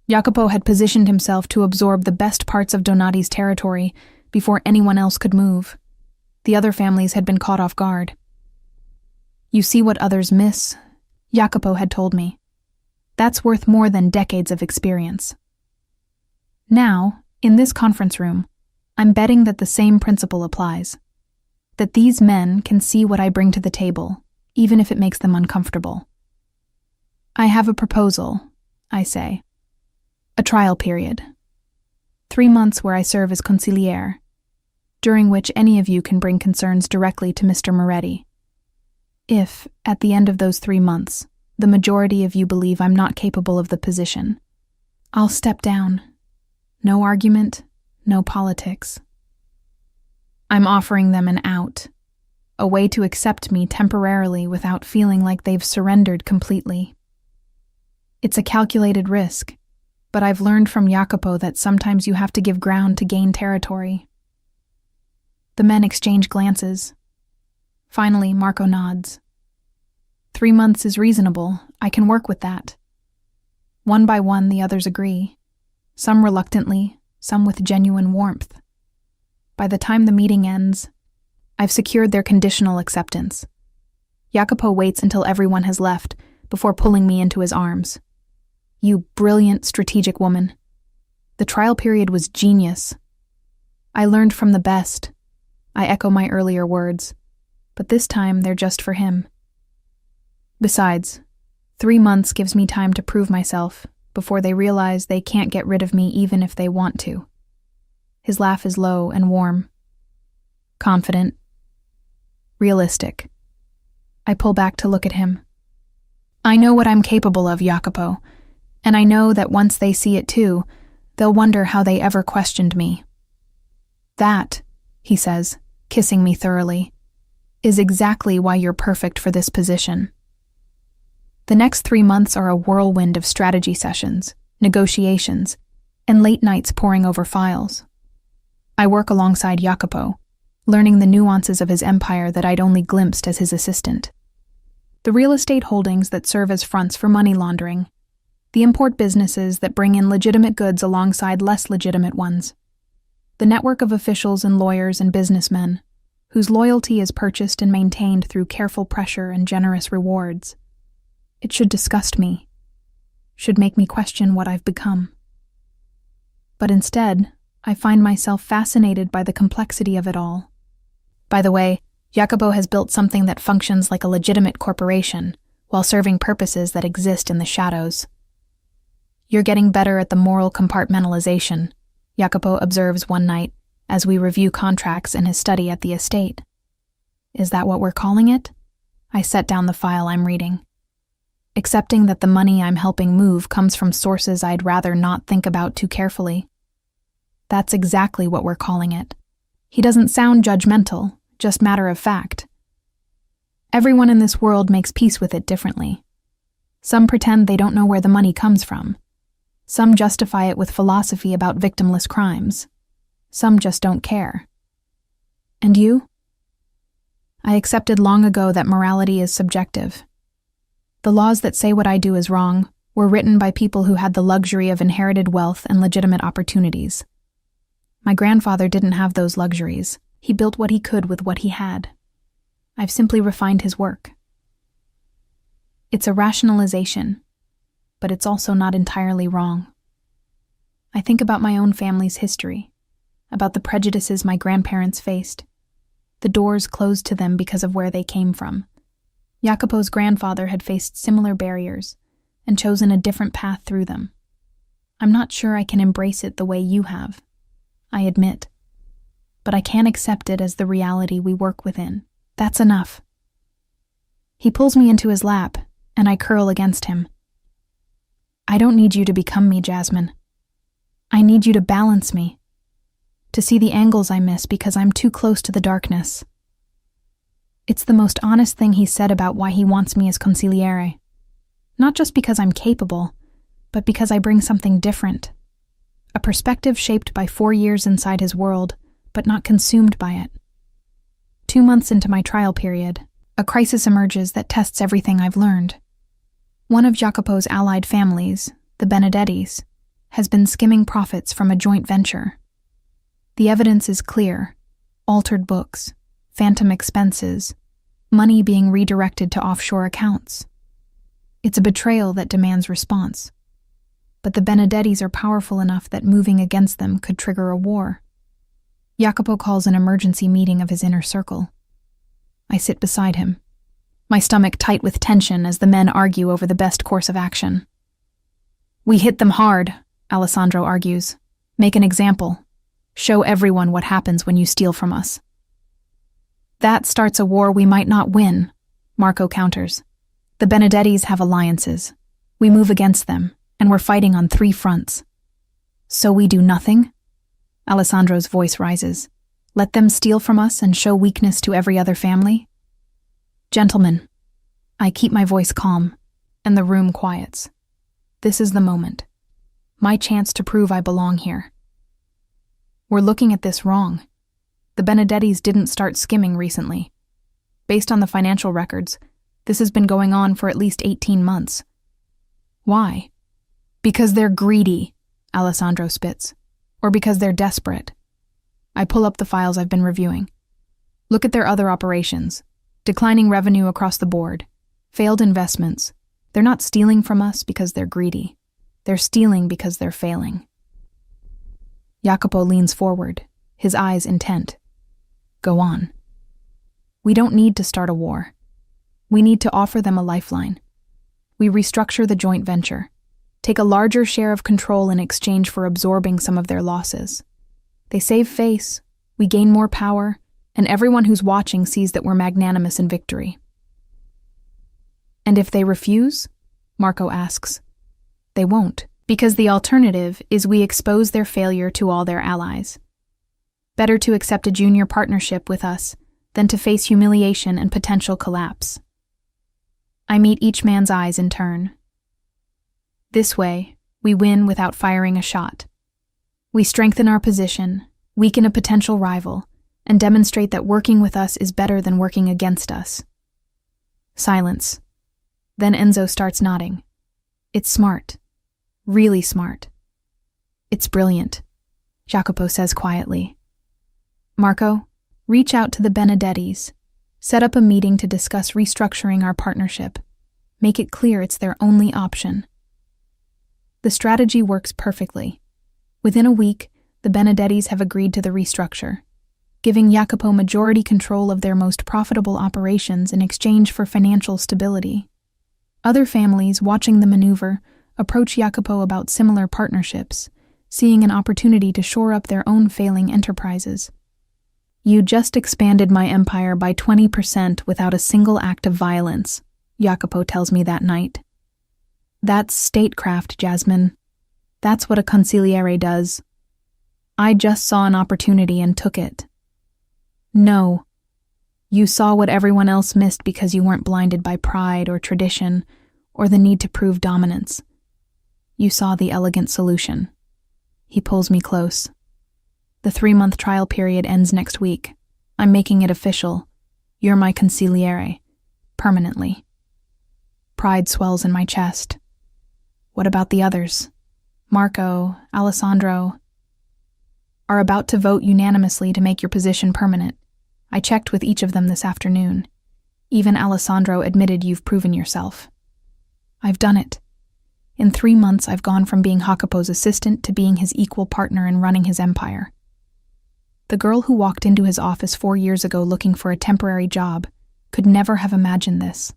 Jacopo had positioned himself to absorb the best parts of Donati's territory before anyone else could move. The other families had been caught off guard. You see what others miss, Jacopo had told me. That's worth more than decades of experience. Now, in this conference room, I'm betting that the same principle applies. That these men can see what I bring to the table, even if it makes them uncomfortable. I have a proposal, I say. A trial period. 3 months where I serve as consigliere, during which any of you can bring concerns directly to Mr. Moretti. If, at the end of those 3 months, the majority of you believe I'm not capable of the position, I'll step down. No argument, no politics. I'm offering them an out, a way to accept me temporarily without feeling like they've surrendered completely. It's a calculated risk, but I've learned from Jacopo that sometimes you have to give ground to gain territory. The men exchange glances. Finally, Marco nods. 3 months is reasonable. I can work with that. One by one, the others agree, some reluctantly, some with genuine warmth. By the time the meeting ends, I've secured their conditional acceptance. Jacopo waits until everyone has left before pulling me into his arms. You brilliant, strategic woman. The trial period was genius. I learned from the best. I echo my earlier words, but this time they're just for him. Besides, 3 months gives me time to prove myself before they realize they can't get rid of me even if they want to. His laugh is low and warm. Confident. Realistic. I pull back to look at him. I know what I'm capable of, Jacopo, and I know that once they see it too, they'll wonder how they ever questioned me. That, he says, kissing me thoroughly, is exactly why you're perfect for this position. The next 3 months are a whirlwind of strategy sessions, negotiations, and late nights poring over files. I work alongside Jacopo, learning the nuances of his empire that I'd only glimpsed as his assistant. The real estate holdings that serve as fronts for money laundering, the import businesses that bring in legitimate goods alongside less legitimate ones, the network of officials and lawyers and businessmen, whose loyalty is purchased and maintained through careful pressure and generous rewards. It should disgust me, should make me question what I've become. But instead, I find myself fascinated by the complexity of it all. By the way, Jacopo has built something that functions like a legitimate corporation, while serving purposes that exist in the shadows. You're getting better at the moral compartmentalization, Jacopo observes one night as we review contracts in his study at the estate. Is that what we're calling it? I set down the file I'm reading. Accepting that the money I'm helping move comes from sources I'd rather not think about too carefully. That's exactly what we're calling it. He doesn't sound judgmental, just matter of fact. Everyone in this world makes peace with it differently. Some pretend they don't know where the money comes from. Some justify it with philosophy about victimless crimes. Some just don't care. And you? I accepted long ago that morality is subjective. The laws that say what I do is wrong were written by people who had the luxury of inherited wealth and legitimate opportunities. My grandfather didn't have those luxuries. He built what he could with what he had. I've simply refined his work. It's a rationalization, but it's also not entirely wrong. I think about my own family's history, about the prejudices my grandparents faced, the doors closed to them because of where they came from. Jacopo's grandfather had faced similar barriers and chosen a different path through them. I'm not sure I can embrace it the way you have, I admit, but I can accept it as the reality we work within. That's enough. He pulls me into his lap, and I curl against him. I don't need you to become me, Jasmine. I need you to balance me, to see the angles I miss because I'm too close to the darkness. It's the most honest thing he said about why he wants me as consiliary. Not just because I'm capable, but because I bring something different. A perspective shaped by 4 years inside his world, but not consumed by it. 2 months into my trial period, a crisis emerges that tests everything I've learned. One of Jacopo's allied families, the Benedettis, has been skimming profits from a joint venture. The evidence is clear: altered books, phantom expenses, money being redirected to offshore accounts. It's a betrayal that demands response. But the Benedettis are powerful enough that moving against them could trigger a war. Jacopo calls an emergency meeting of his inner circle. I sit beside him, my stomach tight with tension as the men argue over the best course of action. We hit them hard, Alessandro argues. Make an example. Show everyone what happens when you steal from us. That starts a war we might not win, Marco counters. The Benedettis have alliances. We move against them, and we're fighting on 3 fronts. So we do nothing? Alessandro's voice rises. Let them steal from us and show weakness to every other family? Gentlemen, I keep my voice calm, and the room quiets. This is the moment. My chance to prove I belong here. We're looking at this wrong. The Benedettis didn't start skimming recently. Based on the financial records, this has been going on for at least 18 months. Why? Because they're greedy, Alessandro spits. Or because they're desperate. I pull up the files I've been reviewing. Look at their other operations. Declining revenue across the board. Failed investments. They're not stealing from us because they're greedy. They're stealing because they're failing. Jacopo leans forward, his eyes intent. Go on. We don't need to start a war. We need to offer them a lifeline. We restructure the joint venture. Take a larger share of control in exchange for absorbing some of their losses. They save face, we gain more power, and everyone who's watching sees that we're magnanimous in victory. And if they refuse? Marco asks. They won't, because the alternative is we expose their failure to all their allies. Better to accept a junior partnership with us than to face humiliation and potential collapse. I meet each man's eyes in turn. This way, we win without firing a shot. We strengthen our position, weaken a potential rival, and demonstrate that working with us is better than working against us. Silence. Then Enzo starts nodding. It's smart. Really smart. It's brilliant, Jacopo says quietly. Marco, reach out to the Benedettis. Set up a meeting to discuss restructuring our partnership. Make it clear it's their only option. The strategy works perfectly. Within a week, the Benedettis have agreed to the restructure, giving Jacopo majority control of their most profitable operations in exchange for financial stability. Other families, watching the maneuver, approach Jacopo about similar partnerships, seeing an opportunity to shore up their own failing enterprises. You just expanded my empire by 20% without a single act of violence, Jacopo tells me that night. That's statecraft, Jasmine. That's what a consiliary does. I just saw an opportunity and took it. No. You saw what everyone else missed because you weren't blinded by pride or tradition or the need to prove dominance. You saw the elegant solution. He pulls me close. The 3-month trial period ends next week. I'm making it official. You're my consiliere. Permanently. Pride swells in my chest. What about the others? Marco, Alessandro, are about to vote unanimously to make your position permanent. I checked with each of them this afternoon. Even Alessandro admitted you've proven yourself. I've done it. In 3 months, I've gone from being Jacopo's assistant to being his equal partner in running his empire. The girl who walked into his office 4 years ago looking for a temporary job could never have imagined this.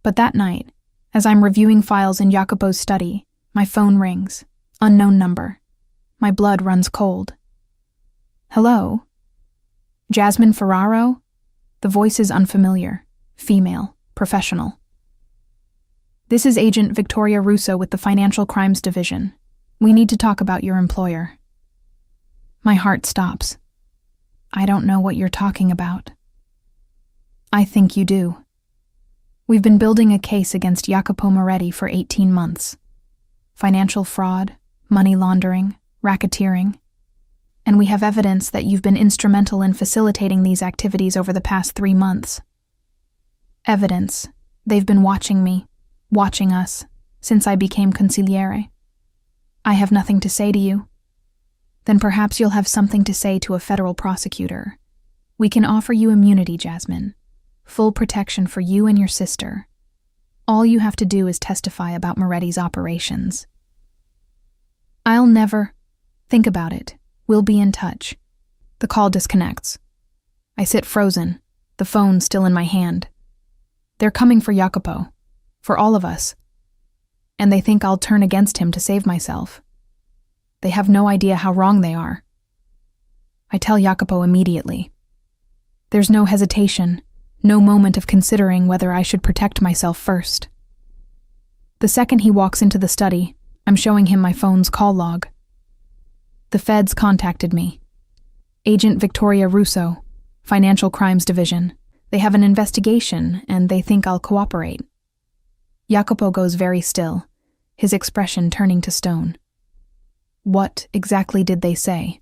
But that night, as I'm reviewing files in Jacopo's study, my phone rings. Unknown number. My blood runs cold. Hello? Jasmine Ferraro? The voice is unfamiliar. Female. Professional. This is Agent Victoria Russo with the Financial Crimes Division. We need to talk about your employer. My heart stops. I don't know what you're talking about. I think you do. We've been building a case against Jacopo Moretti for 18 months. Financial fraud, money laundering, racketeering. And we have evidence that you've been instrumental in facilitating these activities over the past 3 months. Evidence. They've been watching me, watching us, since I became consiliere. I have nothing to say to you. Then perhaps you'll have something to say to a federal prosecutor. We can offer you immunity, Jasmine. Full protection for you and your sister. All you have to do is testify about Moretti's operations. I'll never... Think about it. We'll be in touch. The call disconnects. I sit frozen, the phone still in my hand. They're coming for Jacopo. For all of us. And they think I'll turn against him to save myself. They have no idea how wrong they are. I tell Jacopo immediately. There's no hesitation. No moment of considering whether I should protect myself first. The second he walks into the study, I'm showing him my phone's call log. The feds contacted me. Agent Victoria Russo, Financial Crimes Division. They have an investigation, and they think I'll cooperate. Jacopo goes very still, his expression turning to stone. What exactly did they say?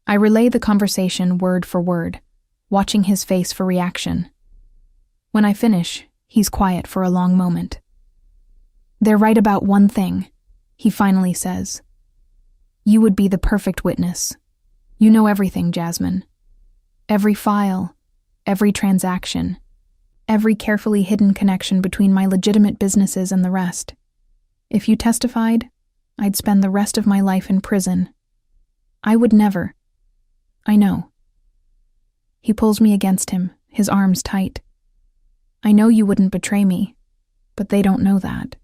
I relay the conversation word for word, watching his face for reaction. When I finish, he's quiet for a long moment. They're right about one thing. He finally says, "You would be the perfect witness. You know everything, Jasmine. Every file, every transaction, every carefully hidden connection between my legitimate businesses and the rest. If you testified, I'd spend the rest of my life in prison. I would never. I know." He pulls me against him, his arms tight. "I know you wouldn't betray me, but they don't know that,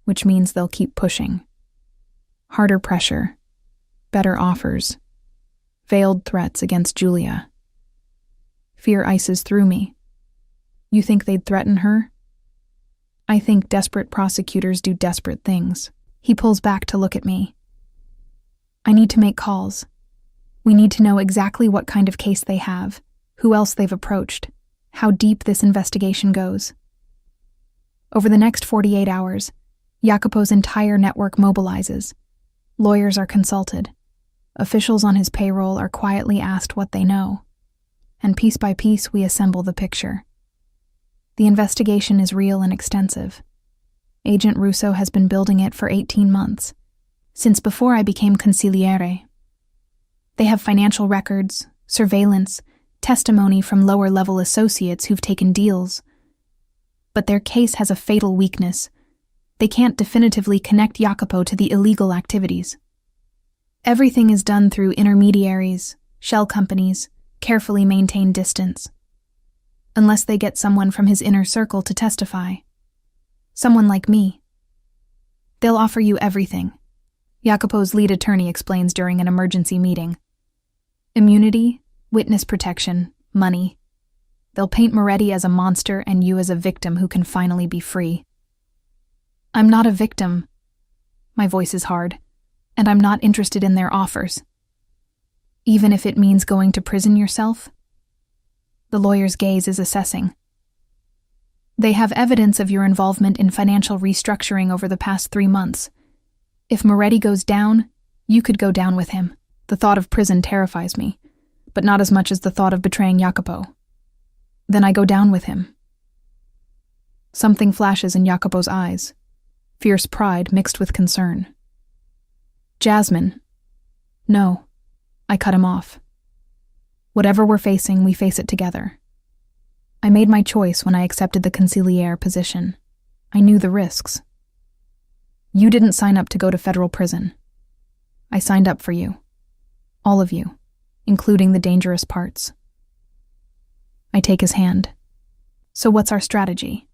which means they'll keep pushing. Harder pressure, better offers, veiled threats against Julia. Fear ices through me. You think they'd threaten her? I think desperate prosecutors do desperate things." He pulls back to look at me. "I need to make calls. We need to know exactly what kind of case they have, who else they've approached, how deep this investigation goes." Over the next 48 hours, Jacopo's entire network mobilizes. Lawyers are consulted. Officials on his payroll are quietly asked what they know. And piece by piece, we assemble the picture. The investigation is real and extensive. Agent Russo has been building it for 18 months, since before I became consiliary. They have financial records, surveillance, testimony from lower-level associates who've taken deals. But their case has a fatal weakness. They can't definitively connect Jacopo to the illegal activities. Everything is done through intermediaries, shell companies, carefully maintained distance. Unless they get someone from his inner circle to testify. Someone like me. They'll offer you everything, Jacopo's lead attorney explains during an emergency meeting. Immunity, witness protection, money. They'll paint Moretti as a monster and you as a victim who can finally be free. I'm not a victim. My voice is hard, and I'm not interested in their offers. Even if it means going to prison yourself? The lawyer's gaze is assessing. They have evidence of your involvement in financial restructuring over the past 3 months. If Moretti goes down, you could go down with him. The thought of prison terrifies me, but not as much as the thought of betraying Jacopo. Then I go down with him. Something flashes in Jacopo's eyes, fierce pride mixed with concern. Jasmine. No, I cut him off. Whatever we're facing, we face it together. I made my choice when I accepted the consiliere position. I knew the risks. You didn't sign up to go to federal prison. I signed up for you. All of you, including the dangerous parts. I take his hand. So what's our strategy?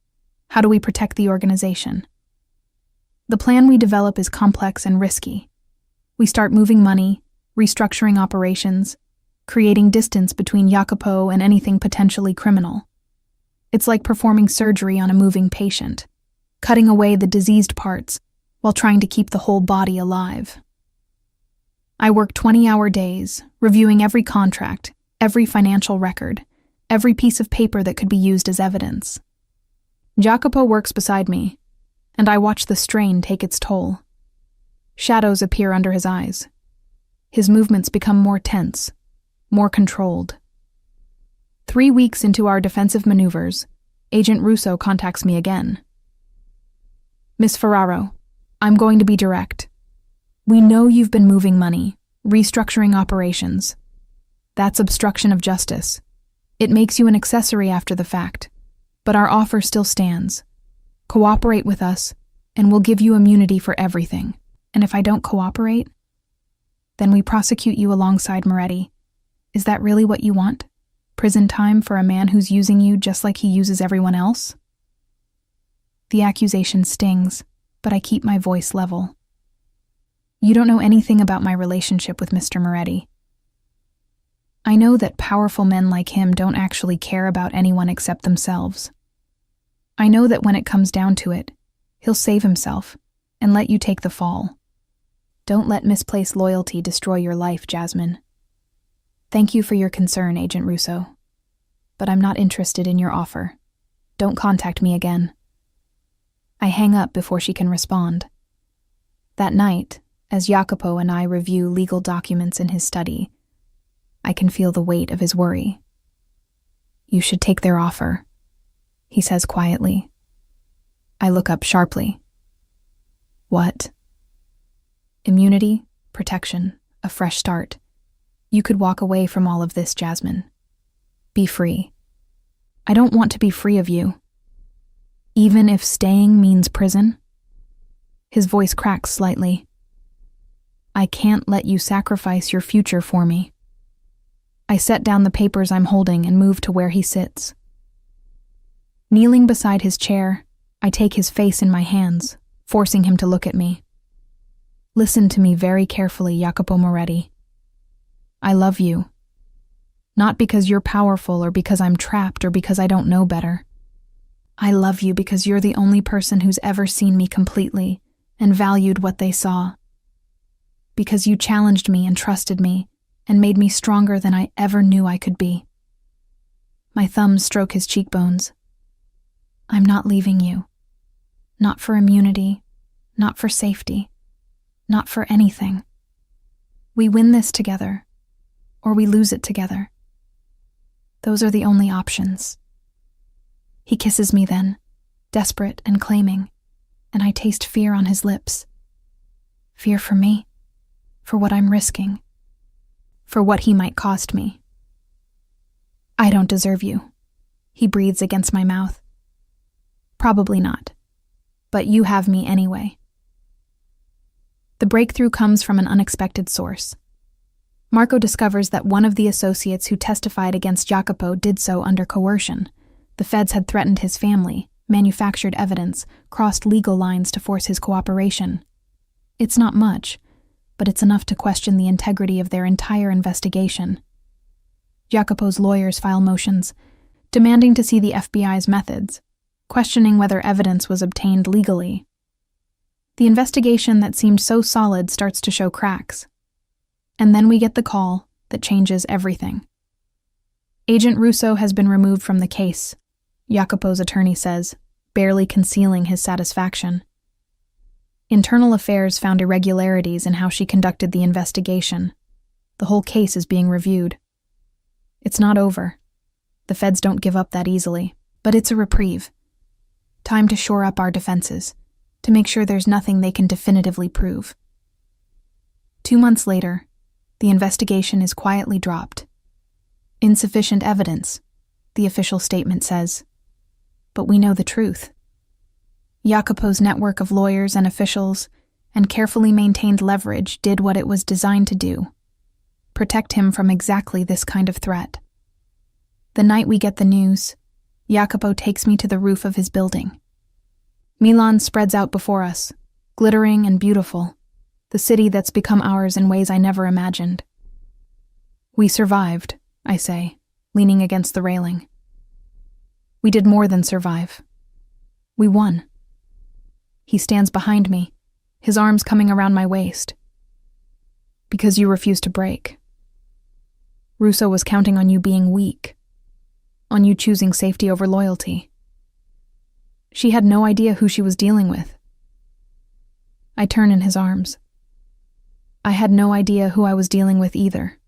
How do we protect the organization? The plan we develop is complex and risky. We start moving money, restructuring operations, creating distance between Jacopo and anything potentially criminal. It's like performing surgery on a moving patient, cutting away the diseased parts while trying to keep the whole body alive. I work 20-hour days, reviewing every contract, every financial record, every piece of paper that could be used as evidence. Jacopo works beside me, and I watch the strain take its toll. Shadows appear under his eyes. His movements become more tense, more controlled. 3 weeks into our defensive maneuvers, Agent Russo contacts me again. Miss Ferraro, I'm going to be direct. We know you've been moving money, restructuring operations. That's obstruction of justice. It makes you an accessory after the fact, but our offer still stands. Cooperate with us, and we'll give you immunity for everything. And if I don't cooperate, then we prosecute you alongside Moretti. Is that really what you want? Prison time for a man who's using you just like he uses everyone else? The accusation stings, but I keep my voice level. You don't know anything about my relationship with Mr. Moretti. I know that powerful men like him don't actually care about anyone except themselves. I know that when it comes down to it, he'll save himself and let you take the fall. Don't let misplaced loyalty destroy your life, Jasmine. Thank you for your concern, Agent Russo. But I'm not interested in your offer. Don't contact me again. I hang up before she can respond. That night, as Jacopo and I review legal documents in his study, I can feel the weight of his worry. You should take their offer, he says quietly. I look up sharply. What? Immunity, protection, a fresh start. You could walk away from all of this, Jasmine. Be free. I don't want to be free of you. Even if staying means prison? His voice cracks slightly. I can't let you sacrifice your future for me. I set down the papers I'm holding and move to where he sits. Kneeling beside his chair, I take his face in my hands, forcing him to look at me. Listen to me very carefully, Jacopo Moretti. I love you. Not because you're powerful or because I'm trapped or because I don't know better. I love you because you're the only person who's ever seen me completely and valued what they saw. Because you challenged me and trusted me and made me stronger than I ever knew I could be. My thumbs stroke his cheekbones. I'm not leaving you. Not for immunity, not for safety, not for anything. We win this together, or we lose it together. Those are the only options. He kisses me then, desperate and claiming, and I taste fear on his lips. Fear for me, for what I'm risking, for what he might cost me. I don't deserve you, he breathes against my mouth. Probably not, but you have me anyway. The breakthrough comes from an unexpected source. Marco discovers that one of the associates who testified against Jacopo did so under coercion. The feds had threatened his family, manufactured evidence, crossed legal lines to force his cooperation. It's not much, but it's enough to question the integrity of their entire investigation. Jacopo's lawyers file motions, demanding to see the FBI's methods, questioning whether evidence was obtained legally. The investigation that seemed so solid starts to show cracks. And then we get the call that changes everything. Agent Russo has been removed from the case, Jacopo's attorney says, barely concealing his satisfaction. Internal Affairs found irregularities in how she conducted the investigation. The whole case is being reviewed. It's not over. The feds don't give up that easily, but it's a reprieve. Time to shore up our defenses, to make sure there's nothing they can definitively prove. 2 months later, the investigation is quietly dropped. Insufficient evidence, the official statement says. But we know the truth. Jacopo's network of lawyers and officials and carefully maintained leverage did what it was designed to do: protect him from exactly this kind of threat. The night we get the news, Jacopo takes me to the roof of his building. Milan spreads out before us, glittering and beautiful, the city that's become ours in ways I never imagined. We survived, I say, leaning against the railing. We did more than survive. We won. He stands behind me, his arms coming around my waist. Because you refused to break. Russo was counting on you being weak, on you choosing safety over loyalty. She had no idea who she was dealing with. I turn in his arms. I had no idea who I was dealing with either.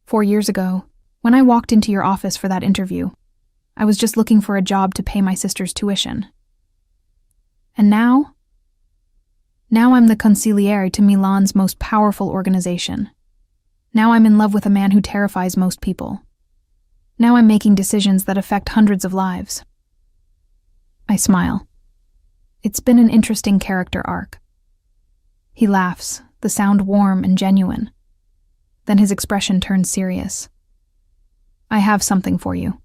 4 years ago, when I walked into your office for that interview, I was just looking for a job to pay my sister's tuition. And now? Now I'm the consiliary to Milan's most powerful organization. Now I'm in love with a man who terrifies most people. Now I'm making decisions that affect hundreds of lives. I smile. It's been an interesting character arc. He laughs, the sound warm and genuine. Then his expression turns serious. I have something for you.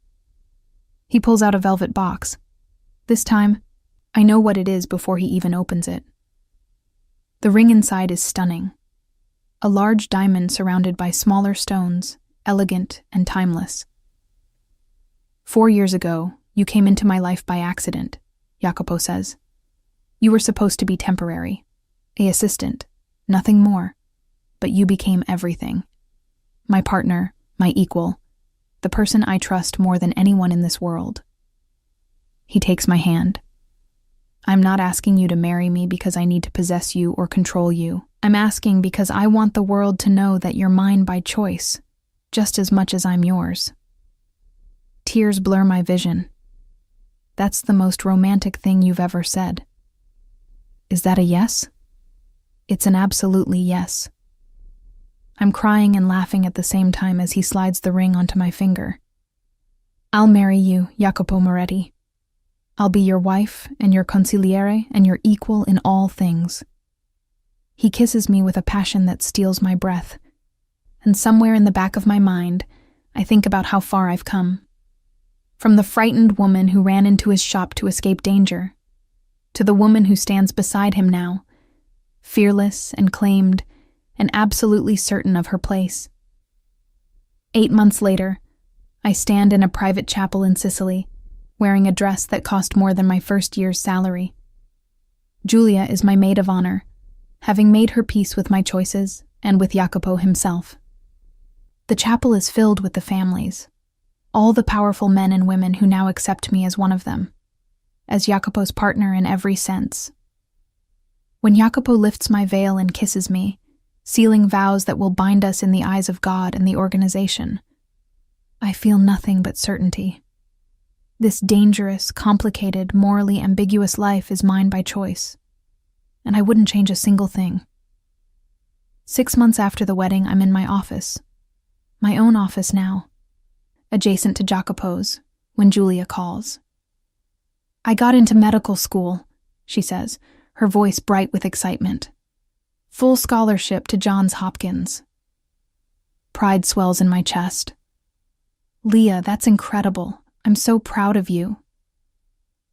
He pulls out a velvet box. This time, I know what it is before he even opens it. The ring inside is stunning. A large diamond surrounded by smaller stones, elegant and timeless. 4 years ago, you came into my life by accident, Jacopo says. You were supposed to be temporary, an assistant, nothing more, but you became everything. My partner, my equal, the person I trust more than anyone in this world. He takes my hand. I'm not asking you to marry me because I need to possess you or control you. I'm asking because I want the world to know that you're mine by choice, just as much as I'm yours. Tears blur my vision. That's the most romantic thing you've ever said. Is that a yes? It's an absolutely yes. I'm crying and laughing at the same time as he slides the ring onto my finger. I'll marry you, Jacopo Moretti. I'll be your wife and your consiliere and your equal in all things. He kisses me with a passion that steals my breath, and somewhere in the back of my mind, I think about how far I've come. From the frightened woman who ran into his shop to escape danger, to the woman who stands beside him now, fearless and claimed, and absolutely certain of her place. 8 months later, I stand in a private chapel in Sicily, wearing a dress that cost more than my first year's salary. Giulia is my maid of honor, having made her peace with my choices and with Jacopo himself. The chapel is filled with the families, all the powerful men and women who now accept me as one of them, as Jacopo's partner in every sense. When Jacopo lifts my veil and kisses me, sealing vows that will bind us in the eyes of God and the organization, I feel nothing but certainty. This dangerous, complicated, morally ambiguous life is mine by choice, and I wouldn't change a single thing. 6 months after the wedding, I'm in my office. My own office now, adjacent to Jacopo's, when Giulia calls. I got into medical school, she says, her voice bright with excitement. Full scholarship to Johns Hopkins. Pride swells in my chest. Leah, that's incredible. I'm so proud of you.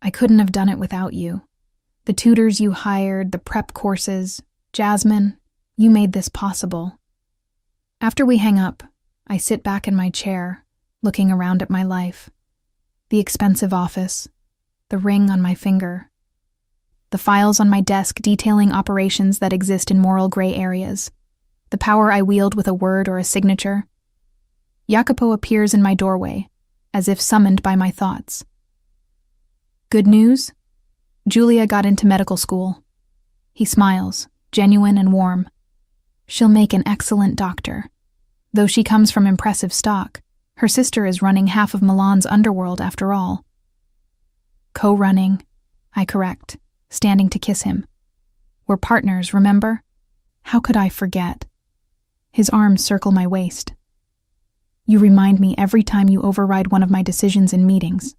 I couldn't have done it without you. The tutors you hired, the prep courses, Jasmine, you made this possible. After we hang up, I sit back in my chair, looking around at my life. The expensive office, the ring on my finger, the files on my desk detailing operations that exist in moral gray areas, the power I wield with a word or a signature. Jacopo appears in my doorway, as if summoned by my thoughts. Good news? Giulia got into medical school. He smiles, genuine and warm. She'll make an excellent doctor. Though she comes from impressive stock, her sister is running half of Milan's underworld after all. Co-running, I correct, standing to kiss him. We're partners, remember? How could I forget? His arms circle my waist. You remind me every time you override one of my decisions in meetings.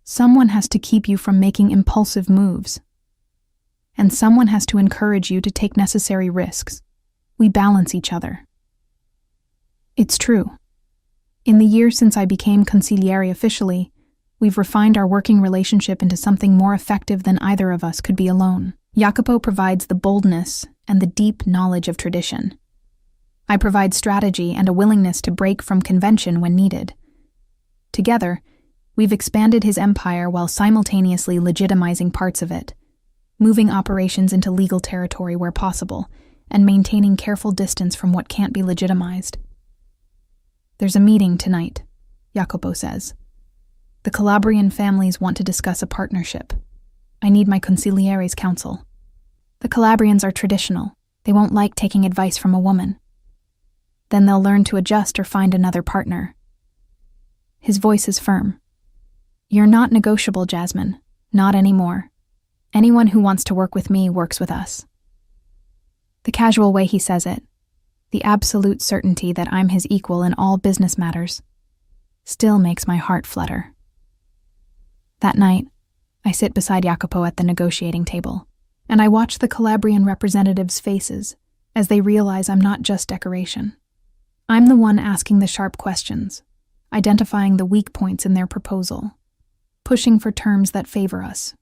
Someone has to keep you from making impulsive moves. And someone has to encourage you to take necessary risks. We balance each other. It's true. In the year since I became consiliary officially, we've refined our working relationship into something more effective than either of us could be alone. Jacopo provides the boldness and the deep knowledge of tradition. I provide strategy and a willingness to break from convention when needed. Together, we've expanded his empire while simultaneously legitimizing parts of it, moving operations into legal territory where possible, and maintaining careful distance from what can't be legitimized. There's a meeting tonight, Jacopo says. The Calabrian families want to discuss a partnership. I need my consiliary's counsel. The Calabrians are traditional. They won't like taking advice from a woman. Then they'll learn to adjust or find another partner. His voice is firm. You're not negotiable, Jasmine. Not anymore. Anyone who wants to work with me works with us. The casual way he says it, the absolute certainty that I'm his equal in all business matters, still makes my heart flutter. That night, I sit beside Jacopo at the negotiating table, and I watch the Calabrian representatives' faces as they realize I'm not just decoration. I'm the one asking the sharp questions, identifying the weak points in their proposal, pushing for terms that favor us.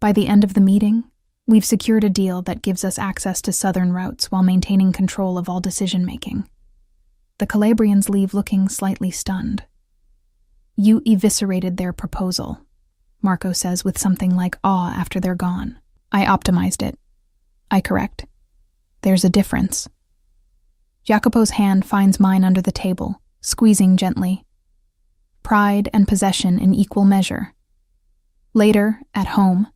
By the end of the meeting, we've secured a deal that gives us access to southern routes while maintaining control of all decision-making. The Calabrians leave looking slightly stunned. You eviscerated their proposal, Marco says with something like awe after they're gone. I optimized it. I correct. There's a difference. Jacopo's hand finds mine under the table, squeezing gently. Pride and possession in equal measure. Later, at home,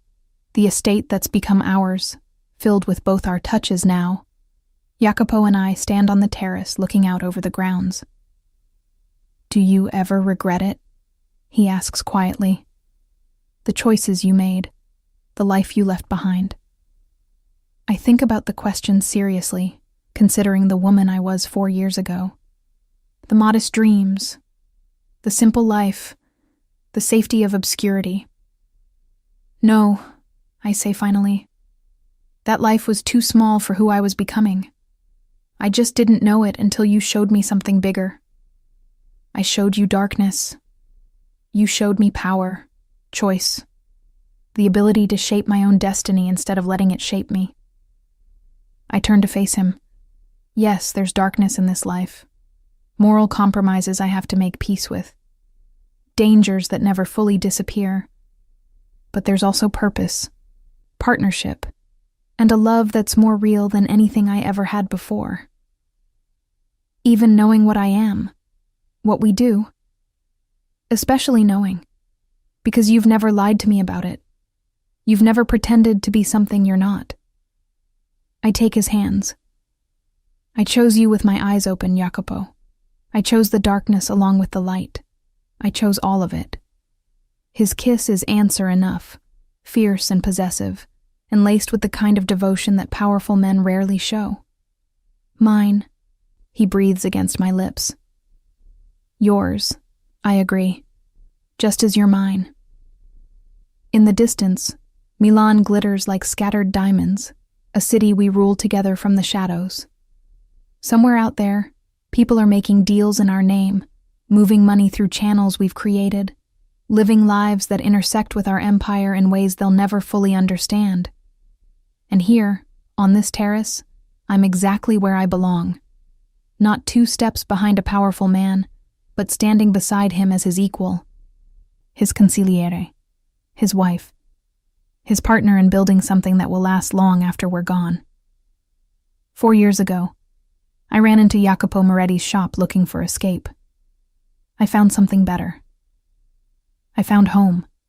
the estate that's become ours, filled with both our touches now, Jacopo and I stand on the terrace looking out over the grounds. Do you ever regret it? He asks quietly. The choices you made, the life you left behind. I think about the question seriously, considering the woman I was 4 years ago. The modest dreams, the simple life, the safety of obscurity. No, I say finally. That life was too small for who I was becoming. I just didn't know it until you showed me something bigger. I showed you darkness. You showed me power, choice, the ability to shape my own destiny instead of letting it shape me. I turned to face him. Yes, there's darkness in this life. Moral compromises I have to make peace with. Dangers that never fully disappear. But there's also purpose, partnership, and a love that's more real than anything I ever had before. Even knowing what I am, what we do. Especially knowing, because you've never lied to me about it. You've never pretended to be something you're not. I take his hands. I chose you with my eyes open, Jacopo. I chose the darkness along with the light. I chose all of it. His kiss is answer enough, fierce and possessive, and laced with the kind of devotion that powerful men rarely show. Mine, he breathes against my lips. Yours, I agree, just as you're mine. In the distance, Milan glitters like scattered diamonds, a city we rule together from the shadows. Somewhere out there, people are making deals in our name, moving money through channels we've created, living lives that intersect with our empire in ways they'll never fully understand. And here, on this terrace, I'm exactly where I belong. Not 2 steps behind a powerful man, but standing beside him as his equal. His consiliary, his wife, his partner in building something that will last long after we're gone. 4 years ago, I ran into Jacopo Moretti's shop looking for escape. I found something better. I found home.